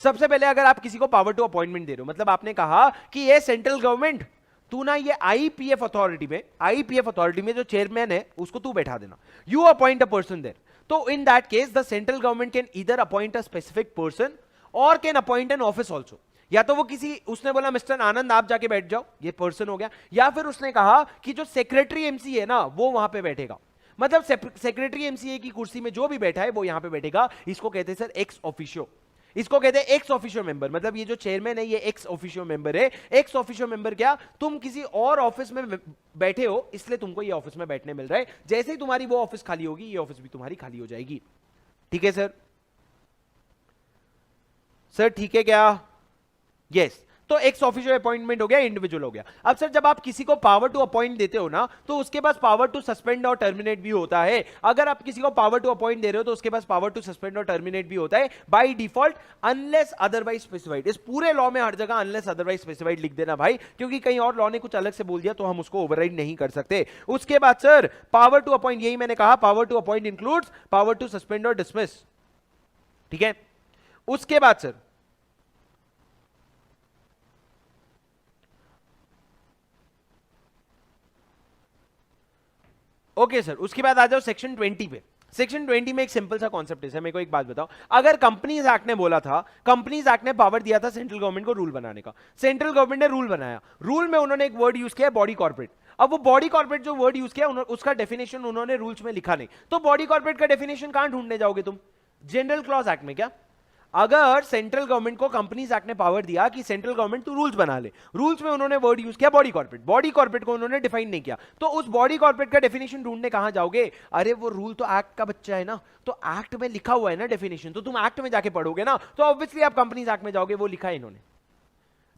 सबसे पहले अगर आप किसी को पावर टू अपॉइंटमेंट दे रहे हो, मतलब आपने कहा कि ये सेंट्रल गवर्नमेंट, तू ना ये आईपीएफ अथॉरिटी में जो चेयरमैन है उसको तू बैठा देना, you appoint a person there. तो in that case the central government can either appoint a specific person और can appoint an office also. या तो वो किसी, उसने बोला मिस्टर आनंद आप जाके बैठ जाओ, ये पर्सन हो गया, या फिर उसने कहा कि जो सेक्रेटरी एमसीए है ना वो वहां पे बैठेगा, मतलब सेक्रेटरी एमसीए की कुर्सी में जो भी बैठा है वो यहां पे बैठेगा। इसको कहते हैं सर एक्स ऑफिशियो, इसको कहते हैं एक्स ऑफिशियो मेंबर। मतलब ये जो चेयरमैन है ये एक्स ऑफिशियो मेंबर है। एक्स ऑफिशियो मेंबर क्या, तुम किसी और ऑफिस में बैठे हो इसलिए तुमको ये ऑफिस में बैठने मिल रहा है, जैसे ही तुम्हारी वो ऑफिस खाली होगी ये ऑफिस भी तुम्हारी खाली हो जाएगी, ठीक है सर? सर ठीक है क्या? यस। तो एक्स ऑफिशियल अपॉइंटमेंट हो गया, इंडिविजुअल हो गया। अब सर जब आप किसी को पावर टू अपॉइंट देते हो ना, तो उसके पास पावर टू सस्पेंड और टर्मिनेट भी होता है। अगर आप किसी को पावर टू अपॉइंट दे रहे हो तो उसके पास पावर टू सस्पेंड और टर्मिनेट भी होता है by default, unless otherwise specified. इस पूरे लॉ में हर जगह अनलेस अदरवाइज स्पेसिफाइड लिख देना भाई, क्योंकि कहीं और लॉ ने कुछ अलग से बोल दिया तो हम उसको ओवरराइड नहीं कर सकते। उसके बाद सर पावर टू अपॉइंट, यही मैंने कहा, power to appoint includes power to suspend और डिसमिस, ठीक है? उसके बाद सर ओके सर, उसके बाद आ जाओ सेक्शन 20 पे। सेक्शन 20 में एक सिंपल सा कॉन्सेप्ट है। मेरे को एक बात बताओ, अगर कंपनीज एक्ट ने बोला था, कंपनीज एक्ट ने पावर दिया था सेंट्रल गवर्नमेंट को रूल बनाने का, सेंट्रल गवर्नमेंट ने रूल बनाया, रूल में उन्होंने एक वर्ड यूज किया बॉडी कॉर्पोरेट। अब वो बॉडी कॉर्पोरेट जो वर्ड यूज किया उसका डेफिनेशन उन्होंने रूल्स में लिखा नहीं, तो बॉडी कॉर्पोरेट का डेफिनेशन कहां ढूंढने जाओगे तुम? जनरल क्लॉज एक्ट में क्या? अगर सेंट्रल गवर्नमेंट को कंपनीज एक्ट ने पावर दिया कि सेंट्रल गवर्नमेंट तू रूल्स बना ले, रूल्स में उन्होंने वर्ड यूज किया बॉडी कॉर्पोरेट, बॉडी कॉर्पोरेट को उन्होंने डिफाइन नहीं किया, तो उस बॉडी कॉर्पोरेट का डेफिनेशन ढूंढने कहां जाओगे? अरे वो रूल तो एक्ट का बच्चा है ना, तो एक्ट में लिखा हुआ है ना डेफिनेशन, तो तुम एक्ट में जाके पढ़ोगे ना, तो ऑब्वियसली आप कंपनीज एक्ट में जाओगे, वो लिखा है इन्होंने।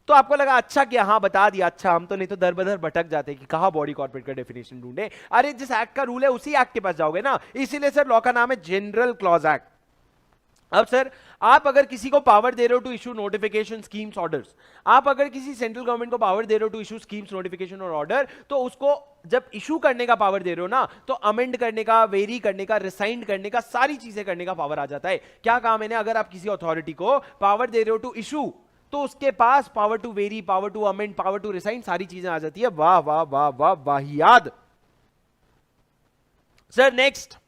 तो आपको लगा अच्छा किया, हाँ बता दिया, अच्छा, हम तो नहीं तो दर बदर भटक जाते कि कहां बॉडी कॉर्पोरेट का डेफिनेशन ढूंढे। अरे जिस एक्ट का रूल है उसी एक्ट के पास जाओगे ना, इसीलिए सर लॉ का नाम है जनरल क्लॉज एक्ट। अब सर आप अगर किसी को पावर दे रहे हो to issue notification schemes orders, आप अगर किसी सेंट्रल गवर्नमेंट को पावर दे रहे हो टू इशू स्कीम्स नोटिफिकेशन और ऑर्डर, तो उसको जब इशू करने का पावर दे रहे हो ना, तो अमेंड करने का, वेरी करने का, रिसाइंड करने का, सारी चीजें करने का पावर आ जाता है। क्या काम है ना, अगर आप किसी अथॉरिटी को पावर दे रहे हो टू इशू, तो उसके पास power to vary, power to amend, power to rescind, सारी चीजें आ जाती है। वाह वाह वाह वाह वाहियात। सर नेक्स्ट,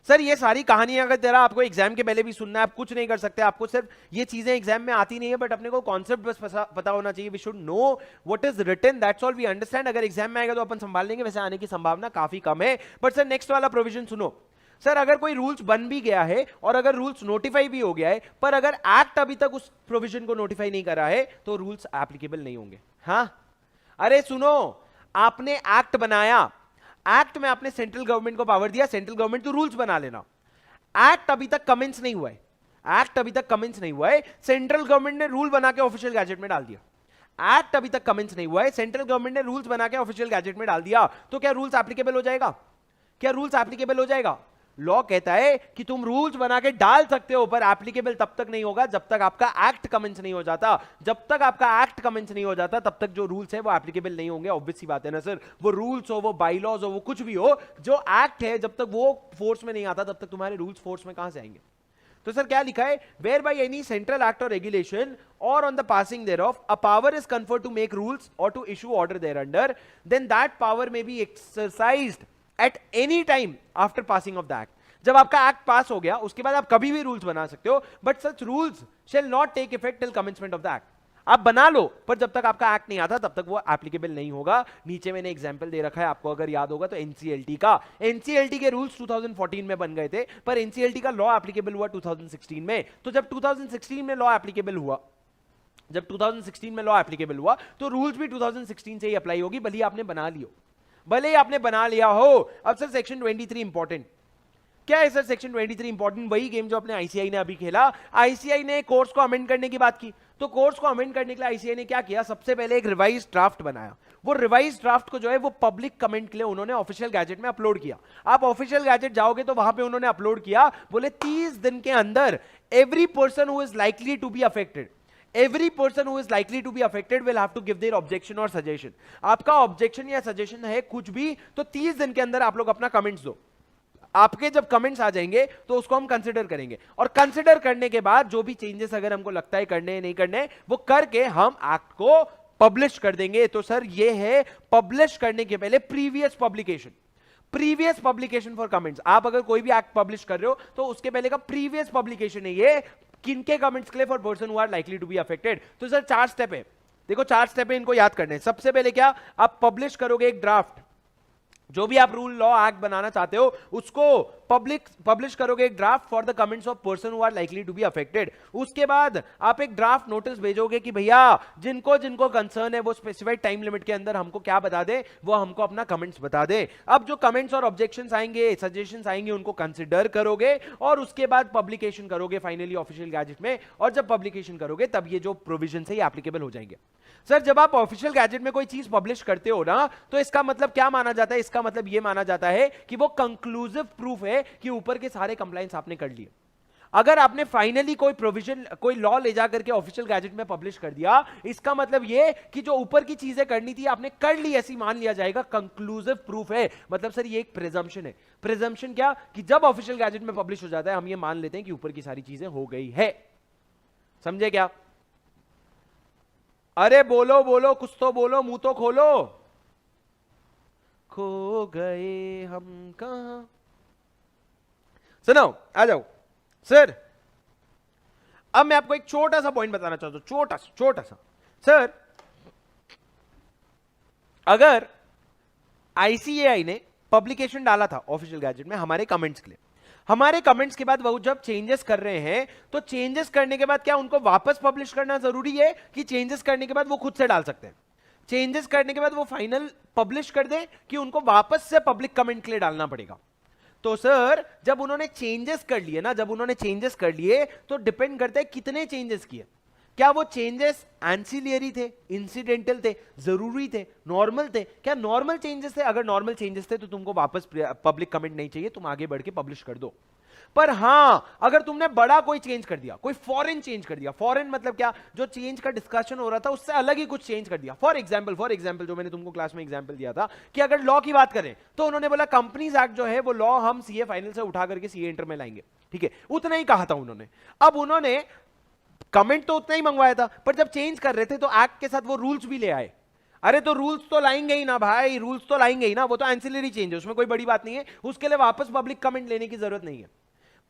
सर ये सारी कहानियां अगर तेरा आपको एग्जाम के पहले भी सुनना है, आप कुछ नहीं कर सकते, आपको सिर्फ ये चीजें एग्जाम में आती नहीं है, बट अपने को कॉन्सेप्ट बस पता होना चाहिए। We should know what is written, that's all, we understand. अगर एग्जाम में आएगा तो अपन संभाल लेंगे, वैसे आने की संभावना काफी कम है। बट सर नेक्स्ट वाला प्रोविजन सुनो, सर अगर कोई रूल्स बन भी गया है और अगर रूल्स नोटिफाई भी हो गया है, पर अगर एक्ट अभी तक उस प्रोविजन को नोटिफाई नहीं करा है, तो रूल्स एप्लीकेबल नहीं होंगे। हाँ, अरे सुनो, आपने एक्ट बनाया, एक्ट में आपने सेंट्रल गवर्नमेंट को पावर दिया, सेंट्रल गवर्नमेंट तो रूल्स बना लेना, एक्ट अभी तक कमेंस नहीं हुआ है, एक्ट अभी तक कमेंस नहीं हुआ है, सेंट्रल गवर्नमेंट ने रूल बना के ऑफिशियल गैजेट में डाल दिया, एक्ट अभी तक कमेंस नहीं हुआ है, सेंट्रल गवर्नमेंट ने रूल्स बना के ऑफिशियल गैजेट में डाल दिया, तो क्या रूल्स एप्लीकेबल हो जाएगा? क्या रूल्स एप्लीकेबल हो जाएगा? लॉ कहता है कि तुम रूल्स बना के डाल सकते हो, पर एप्लीकेबल तब तक नहीं होगा जब तक आपका एक्ट कमेंस नहीं हो जाता। जब तक आपका एक्ट कमेंस नहीं हो जाता तब तक जो रूल्स है वो एप्लीकेबल नहीं होंगे। ऑब्वियस सी बात है ना सर, वो रूल्स हो, वो बाईलॉज हो, वो कुछ भी हो, जो एक्ट है जब तक वो फोर्स में नहीं आता तब तक तुम्हारे रूल्स फोर्स में कहां से आएंगे। तो सर क्या लिखा है, where by any central act और रेगुलेशन और on the passing there of a power is conferred to make rules और to issue order there under, then that power may be exercised at any time after passing of the act. जब आपका act पास हो गया उसके बाद आप कभी भी रूल्स बना सकते हो, but such rules shall not take effect till commencement of the act. आप बना लो पर जब तक आपका एक्ट नहीं आता तब तक वो एप्लीकेबल नहीं होगा। नीचे मैंने एग्जांपल दे रखा है आपको, अगर याद होगा तो एनसीएलटी का। एनसीएलटी के रूल्स 2014 में बन गए थे, पर एनसीएलटी का लॉ एप्लीकेबल हुआ 2016 में। तो जब 2016 में लॉ एप्लीकेबल हुआ, जब 2016 में लॉ एप्लीकेबल हुआ तो रूल्स भी 2016 से ही अप्लाई होगी, भले ही आपने बना लियो, भले ही आपने बना लिया हो। अब सर सेक्शन 23 इंपॉर्टेंट क्या है सर? सेक्शन 23 इंपॉर्टेंट वही गेम जो अपने आईसीआई ने अभी खेला। आईसीआई ने कोर्स को अमेंड करने की बात की, तो कोर्स को अमेंड करने के लिए आईसीआई ने क्या किया, सबसे पहले एक रिवाइज ड्राफ्ट बनाया। वो रिवाइज ड्राफ्ट को जो है वो पब्लिक कमेंट के लिए उन्होंने ऑफिशियल गैजेट में अपलोड किया। आप ऑफिशियल गैजेट जाओगे तो वहां पे उन्होंने अपलोड किया, बोले 30 दिन के अंदर every person who is likely to be affected, every person who is likely to be affected will have to give their objection or suggestion। आपका ऑब्जेक्शन या सजेशन है कुछ भी तो 30 दिन के अंदर आप लोग अपना कमेंट्स दो। आपके जब कमेंट्स आ जाएंगे तो उसको हम कंसिडर करेंगे, और कंसिडर करने के बाद जो भी चेंजेस अगर हमको लगता है करने नहीं करने, वो करके हम एक्ट को पब्लिश कर देंगे। तो सर ये है पब्लिश करने के पहले previous publication, previous publication for comments. आप अगर कोई भी एक्ट पब्लिश कर रहे हो तो उसके पहले का प्रीवियस पब्लिकेशन है ये, किनके कमेंट्स के लिए, for person who are likely to be affected. तो सर 4 स्टेप है, देखो 4 स्टेप है, इनको याद करने हैं। सबसे पहले क्या, आप पब्लिश करोगे एक ड्राफ्ट, जो भी आप रूल लॉ एक्ट बनाना चाहते हो उसको पब्लिश करोगे एक draft for the comments of person who are likely to be affected. उसके बाद आप एक ड्राफ्ट नोटिस भेजोगे कि भैया जिनको जिनको कंसर्न है वो स्पेसिफाइड टाइम लिमिट के अंदर हमको क्या बता दे, वो हमको अपना कमेंट्स बता दे। अब जो कमेंट्स और ऑब्जेक्शंस आएंगे, सजेशंस आएंगे, उनको कंसिडर करोगे और उसके बाद पब्लिकेशन करोगे फाइनली ऑफिशियल गैजेट में। और जब पब्लिकेशन करोगे तब ये जो प्रोविजन है ये एप्लीकेबल हो जाएंगे। सर जब आप ऑफिशियल गैजेट में कोई चीज पब्लिश करते हो ना, तो इसका मतलब क्या माना जाता है, इसका मतलब यह माना जाता है कि वो कंक्लूसिव प्रूफ है कि ऊपर के सारे कंप्लायंस आपने कर लिए। अगर आपने फाइनली कोई प्रोविजन, कोई लॉ ले जाकर के ऑफिशियल गैजेट में पब्लिश कर दिया, इसका मतलब यह कि जो ऊपर की चीजें करनी थी आपने कर ली, ऐसी मान लिया जाएगा, कंक्लूसिव प्रूफ है। मतलब सर ये एक प्रिजम्पशन है। प्रिजम्पशन क्या, कि जब ऑफिशियल गैजेट में पब्लिश हो जाता है हम ये मान लेते हैं कि ऊपर की सारी चीजें हो गई है। समझे क्या? अरे बोलो बोलो, कुछ तो बोलो, मुंह तो खोलो। खो गए हम कहां। सुनो, आ जाओ सर। अब मैं आपको एक छोटा सा पॉइंट बताना चाहता हूं, छोटा सा। सर अगर आईसीएआई ने पब्लिकेशन डाला था ऑफिशियल गैजेट में हमारे कमेंट्स के लिए, हमारे कमेंट्स के बाद वो जब चेंजेस कर रहे हैं तो चेंजेस करने के बाद क्या उनको वापस पब्लिश करना जरूरी है, कि चेंजेस करने के बाद वो खुद से डाल सकते हैं? चेंजेस करने के बाद वो फाइनल पब्लिश कर दें कि उनको वापस से पब्लिक कमेंट के लिए डालना पड़ेगा? तो सर जब उन्होंने चेंजेस कर लिए ना, जब उन्होंने चेंजेस कर लिए तो डिपेंड करता है कितने चेंजेस किए। क्या वो चेंजेस एंसिलियरी थे, इंसिडेंटल थे, जरूरी थे, नॉर्मल थे? क्या नॉर्मल चेंजेस थे? अगर नॉर्मल चेंजेस थे तो तुमको वापस पब्लिक कमेंट नहीं चाहिए, तुम आगे बढ़ के पब्लिश कर दो। पर हां अगर तुमने बड़ा कोई चेंज कर दिया, कोई फॉरेन चेंज कर दिया, फॉरेन मतलब क्या, जो चेंज का डिस्कशन हो रहा था उससे अलग ही कुछ चेंज कर दिया। फॉर एग्जांपल जो मैंने तुमको क्लास में एग्जांपल दिया था कि अगर लॉ की बात करें तो उन्होंने बोला कंपनीज एक्ट जो है वो लॉ हम सीए फाइनल से उठा करके सीए इंटर में लाएंगे, ठीक है, उतना ही कहा था उन्होंने। अब उन्होंने कमेंट तो उतना ही मंगवाया था, पर जब चेंज कर रहे थे तो एक्ट के साथ वो रूल्स भी ले आए। अरे तो रूल्स तो लाएंगे ही ना भाई, रूल्स तो लाएंगे ही ना, वो तो एंसिलरी चेंज है, उसमें कोई बड़ी बात नहीं है, उसके लिए वापस पब्लिक कमेंट लेने की जरूरत नहीं है।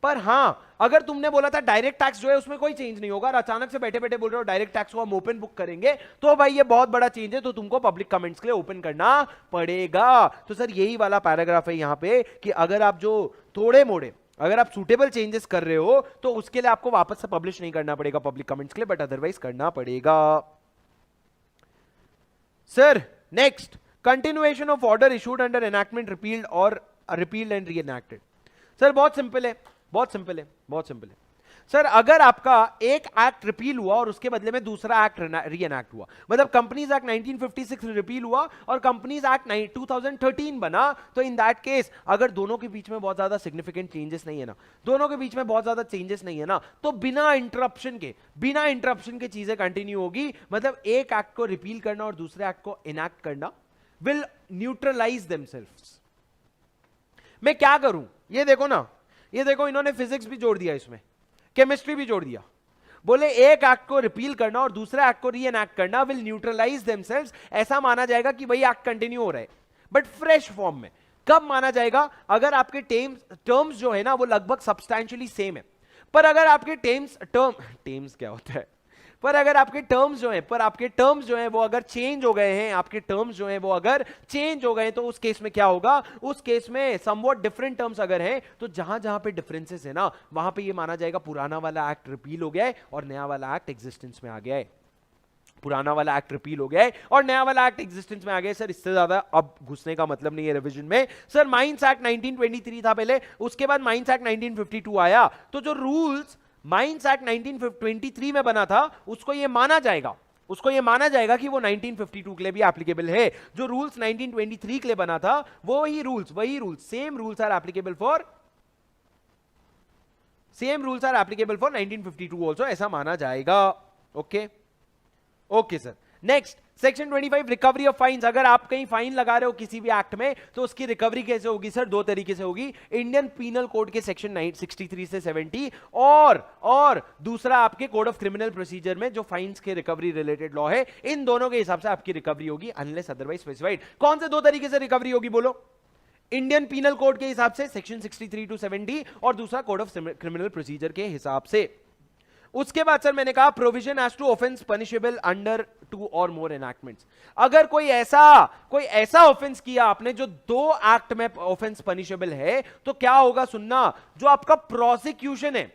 पर हां अगर तुमने बोला था डायरेक्ट टैक्स जो है उसमें कोई चेंज नहीं होगा और अचानक से बैठे बैठे बोल रहे हो डायरेक्ट टैक्स को हम ओपन बुक करेंगे, तो भाई ये बहुत बड़ा चेंज है, तो तुमको पब्लिक कमेंट्स के लिए ओपन करना पड़ेगा। तो सर यही वाला पैराग्राफ है यहां पे कि अगर आप जो थोड़े मोड़े, अगर आप सुटेबल चेंजेस कर रहे हो तो उसके लिए आपको वापस से पब्लिश नहीं करना पड़ेगा पब्लिक कमेंट्स के लिए, बट अदरवाइज करना पड़ेगा। Sir next, continuation of order issued under enactment repealed और रिपील्ड एंड री एनैक्टेड। सर बहुत सिंपल है, बहुत सिंपल है। सर अगर आपका एक एक्ट रिपील हुआ और उसके बदले में दूसरा एक्ट रीएनैक्ट हुआ, मतलब कंपनीज एक्ट 1956 रिपील हुआ और कंपनीज एक्ट 2013 बना, तो इन दैट केस अगर दोनों के बीच में बहुत ज्यादा सिग्निफिकेंट चेंजेस नहीं है ना, दोनों के बीच में बहुत ज्यादा चेंजेस नहीं है ना, तो बिना इंटरप्शन के चीजें कंटिन्यू होगी। मतलब एक एक्ट को रिपील करना और दूसरे एक्ट को इनैक्ट करना विल न्यूट्रलाइज देमसेल्व्स। मैं क्या करूं, ये देखो ना, ये देखो इन्होंने फिजिक्स भी जोड़ दिया, इसमें केमिस्ट्री भी जोड़ दिया। बोले एक एक्ट को रिपील करना और दूसरा एक्ट को रीएनैक्ट करना विल न्यूट्रलाइज देमसेल्व्स। ऐसा माना जाएगा कि वही एक्ट कंटिन्यू हो रहा है बट फ्रेश फॉर्म में। कब माना जाएगा? अगर आपके टर्म्स जो है ना वो लगभग सब्सटैंशियली सेम है, पर अगर आपके टर्म्स क्या होता है, पर अगर आपके टर्म्स जो हैं वो अगर चेंज हो गए हैं, आपके टर्म्स जो हैं वो अगर चेंज हो गए, तो उस केस में क्या होगा? उस केस में समवॉट डिफरेंट टर्म्स अगर हैं, तो जहां जहां पे डिफरेंसेस है ना, वहां पे ये माना जाएगा पुराना वाला एक्ट रिपील हो गया है और नया वाला एक्ट एग्जिस्टेंस में आ गया है। पुराना वाला एक्ट रिपील हो गया है और नया वाला एक्ट एग्जिस्टेंस में आ गया। सर इससे ज्यादा अब घुसने का मतलब नहीं है रिवीजन में। सर माइंस एक्ट 1923 था पहले, उसके बाद माइंस एक्ट 1952 आया, तो जो रूल्स माइंस एक्ट 1923 में बना था उसको ये माना जाएगा कि वो 1952 के लिए भी एप्लीकेबल है। जो रूल्स 1923 के लिए बना था वही rules same rules are applicable for 1952 also, ऐसा माना जाएगा। Okay sir. Next section 25 recovery of fines. अगर आप कहीं फाइन लगा रहे हो किसी भी एक्ट में तो उसकी रिकवरी कैसे होगी? सर दो तरीके से होगी, इंडियन पीनल कोड के सेक्शन 63 से 70 और दूसरा आपके कोड ऑफ क्रिमिनल प्रोसीजर में जो फाइन्स के रिकवरी रिलेटेड लॉ है, इन दोनों के हिसाब से आपकी रिकवरी होगी अनलेस अदरवाइज स्पेसिफाइड। कौन से दो तरीके से रिकवरी होगी बोलो? इंडियन पीनल कोड के हिसाब से सेक्शन 63 to 70 और दूसरा कोड ऑफ क्रिमिनल प्रोसीजर के हिसाब से। उसके बाद सर मैंने कहा provision as to offence punishable under 2 or मोर एनैक्टमेंट्स। अगर कोई ऐसा ऑफेंस किया आपने जो 2 एक्ट में ऑफेंस पनिशेबल है, तो क्या होगा सुनना, जो आपका प्रोसिक्यूशन है,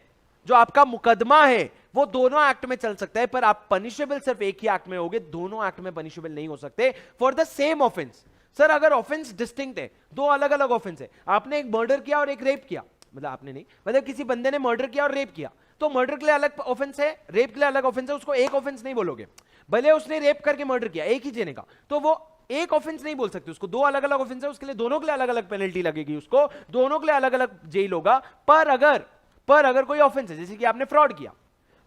जो आपका मुकदमा है, वो दोनों एक्ट में चल सकता है, पर आप पनिशेबल सिर्फ एक ही एक्ट में होगे, दोनों एक्ट में पनिशेबल नहीं हो सकते for the same offence. Sir अगर ऑफेंस डिस्टिंक्ट है, दो अलग अलग ऑफेंस है, आपने एक मर्डर किया और एक रेप किया, मतलब आपने नहीं, मतलब किसी बंदे ने मर्डर किया और रेप किया, तो मर्डर के लिए अलग ऑफेंस है, रेप के लिए अलग ऑफेंस है, उसको एक ऑफेंस नहीं बोलोगे। भले उसने रेप करके मर्डर किया एक ही जने का, तो वो एक ऑफेंस नहीं बोल सकते, उसको दो अलग अलग ऑफेंस है, उसके लिए दोनों के लिए अलग अलग पेनल्टी लगेगी, उसको दोनों के लिए अलग अलग जेल होगा। पर अगर कोई ऑफेंस है, जैसे कि आपने फ्रॉड किया,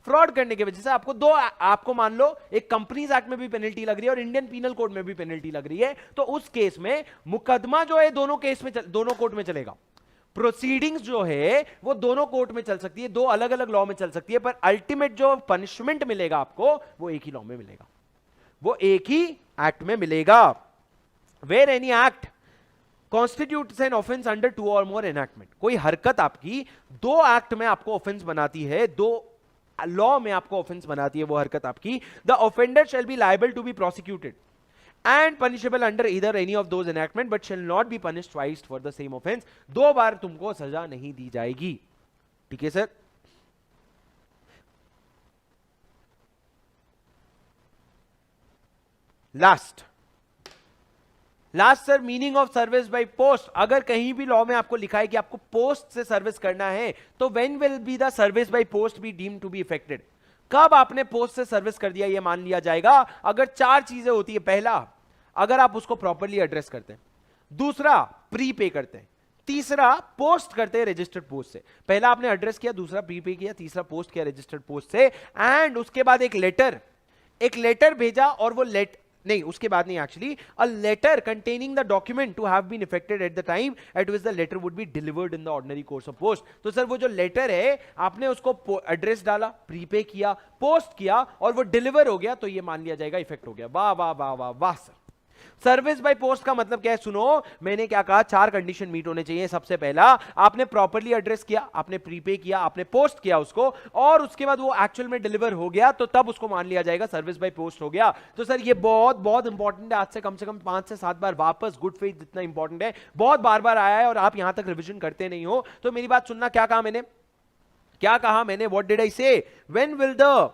फ्रॉड करने की वजह से आपको मान लो एक कंपनीज एक्ट में भी पेनल्टी लग रही है और इंडियन पीनल कोड में भी पेनल्टी लग रही है, तो उस केस में मुकदमा जो है दोनों कोर्ट में चलेगा, प्रोसीडिंग्स जो है वो दोनों कोर्ट में चल सकती है, दो अलग अलग लॉ में चल सकती है, पर अल्टीमेट जो पनिशमेंट मिलेगा आपको वो एक ही लॉ में मिलेगा, वो एक ही एक्ट में मिलेगा। Where any act constitutes an offence under 2 or more enactment. कोई हरकत आपकी 2 एक्ट में आपको ऑफेंस बनाती है, 2 लॉ में आपको ऑफेंस बनाती है वो हरकत आपकी, the offender shall be liable to be prosecuted and punishable under either any of those enactment but shall not be punished twice for the same offense। 2 बार तुमको सजा नहीं दी जाएगी। ठीक है sir. Last sir meaning of service by post. अगर कहीं भी law में आपको लिखा है कि आपको पोस्ट से सर्विस करना है, तो when will be the service by post be deemed to be effected? कब आपने पोस्ट से सर्विस कर दिया ये मान लिया जाएगा? अगर 4 चीजें होती है। पहला, अगर आप उसको प्रॉपर्ली एड्रेस करते हैं, दूसरा प्री पे करते हैं, तीसरा पोस्ट करते हैं रजिस्टर्ड पोस्ट से। पहला आपने एड्रेस किया, दूसरा प्री पे किया, तीसरा पोस्ट किया रजिस्टर्ड पोस्ट से, एंड उसके बाद एक लेटर भेजा, और वो उसके बाद नहीं, actually a letter containing the document to have been effected at the time at which the letter would be delivered in the ordinary course of post. तो सर वो जो लेटर है, आपने उसको एड्रेस डाला, प्रीपे किया, पोस्ट किया, और वो डिलीवर हो गया, तो ये मान लिया जाएगा इफेक्ट हो गया। वाह वाह वाह वाह वाह सर। सर्विस बाय पोस्ट का मतलब क्या है? सुनो, मैंने क्या कहा, 4 कंडीशन मीट होने चाहिए। सबसे पहला, आपने प्रॉपर्ली एड्रेस किया, आपने प्रीपे किया, आपने पोस्ट किया उसको, और उसके बाद वो एक्चुअल में डिलीवर हो गया, तो तब उसको मान लिया जाएगा सर्विस बाय पोस्ट हो गया। तो सर ये बहुत बहुत इंपॉर्टेंट है। आज से कम 5 से 7 बार वापस गुड फेथ जितना इंपॉर्टेंट है, बहुत बार बार आया है और आप यहां तक रिविजन करते नहीं हो। तो मेरी बात सुनना, क्या कहा मैंने, व्हाट डिड आई से? When will the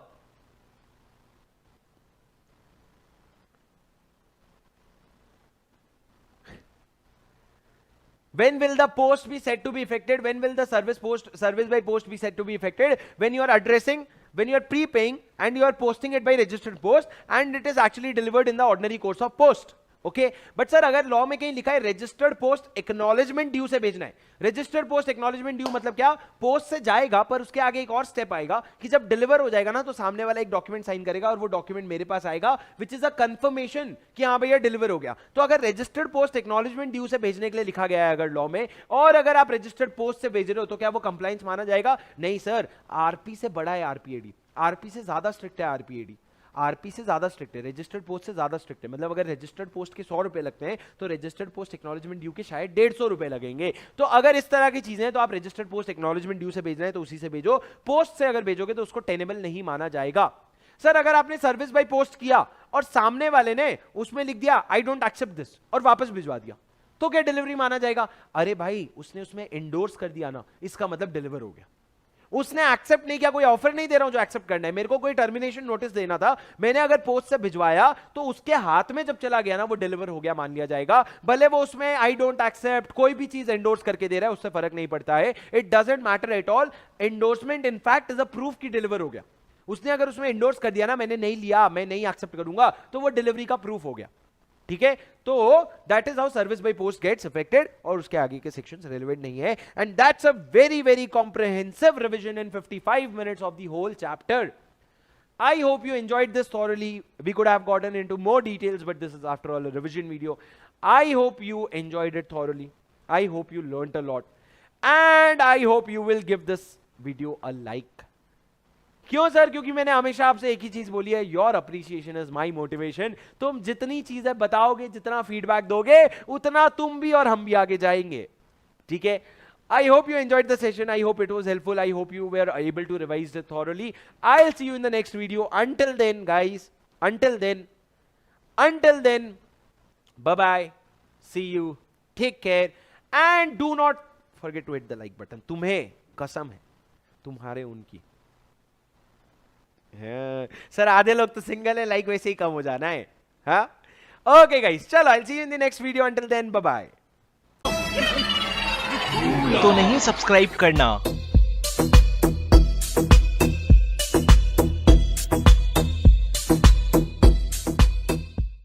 When will the post be said to be effected? When will the service by post be said to be effected? When you are prepaying and you are posting it by registered post and it is actually delivered in the ordinary course of post. Okay but sir अगर law में कहीं लिखा है registered post acknowledgement due से भेजना है, registered post acknowledgement due मतलब क्या, पोस्ट से जाएगा पर उसके आगे एक और स्टेप आएगा कि जब डिलीवर हो जाएगा ना तो सामने वाला एक डॉक्यूमेंट साइन करेगा और वो डॉक्यूमेंट मेरे पास आएगा विच इज अ कंफर्मेशन कि हाँ भैया डिलीवर हो गया. तो अगर रजिस्टर्ड पोस्ट एक्नॉलेजमेंट ड्यू से भेजने के लिए लिखा गया है अगर लॉ में, और अगर आप रजिस्टर्ड पोस्ट से भेज रहे हो तो क्या वो कंप्लायंस माना जाएगा? नहीं सर, आरपी से बड़ा है आरपीएडी, आरपी से ज्यादा स्ट्रिक्ट है आरपीएडी, आरपी से ज्यादा स्ट्रिक्ट है, रजिस्टर्ड पोस्ट से ज्यादा स्ट्रिक्ट है. मतलब अगर रजिस्टर्ड पोस्ट के 100 रुपए लगते हैं तो रजिस्टर्ड पोस्ट एक्नॉलेजमेंट ड्यू के शायद 150 रुपए लगेंगे. तो अगर इस तरह की चीजें हैं तो आप रजिस्टर्ड पोस्ट एक्नॉलेजमेंट ड्यू से भेजना है तो उसी से भेजो. पोस्ट से अगर भेजोगे तो उसको टेनेबल नहीं माना जाएगा. सर अगर आपने सर्विस बाय पोस्ट किया और सामने वाले ने उसमें लिख दिया आई डोंट एक्सेप्ट दिस और वापस भिजवा दिया तो क्या डिलीवरी माना जाएगा? अरे भाई उसने उसमें एंडोर्स कर दिया ना, इसका मतलब डिलीवर हो गया. उसने एक्सेप्ट नहीं किया, कोई ऑफर नहीं दे रहा हूं जो एक्सेप्ट करना है, मेरे को कोई टर्मिनेशन नोटिस देना था, मैंने अगर पोस्ट से भिजवाया तो उसके हाथ में जब चला गया ना वो डिलीवर हो गया मान लिया जाएगा. भले वो उसमें आई डोंट एक्सेप्ट कोई भी चीज एंडोर्स करके दे रहा है उससे फर्क नहीं पड़ता है. It doesn't matter at all. Endorsement in fact is a proof कि डिलीवर हो गया. उसने अगर उसमें एंडोर्स कर दिया ना मैंने नहीं लिया, मैं नहीं एक्सेप्ट करूंगा, तो वो डिलीवरी का प्रूफ हो गया. ठीक है, तो that is how service by post gets affected और उसके आगे के सेक्शंस रेलेवेंट नहीं है. And that's a very very comprehensive revision in 55 minutes of the whole chapter. I hope you enjoyed this thoroughly. We could have gotten into more details, but this is after all a revision video. I hope you enjoyed it thoroughly. I hope you learnt a lot. And I hope you will give this video a like. क्यों sir? क्योंकि मैंने हमेशा आपसे एक ही चीज बोली है, your appreciation is my motivation. तुम जितनी चीजें बताओगे, जितना फीडबैक दोगे, उतना तुम भी और हम भी आगे जाएंगे. ठीक है, I hope you enjoyed the session. I hope it was helpful. I hope you were able to revise it thoroughly. I'll see you in the next video. Until then, guys, until then, bye-bye. See you. Take care. And do not forget to hit the like button. तुम्हें कसम है, तुम्हारे उनकी. Sir आधे लोग तो single है, like वैसे ही कम हो जाना है. हाँ, ओके गाइस, चलो I'll see you in the next video. Until then, bye-bye. तो नहीं सब्सक्राइब करना,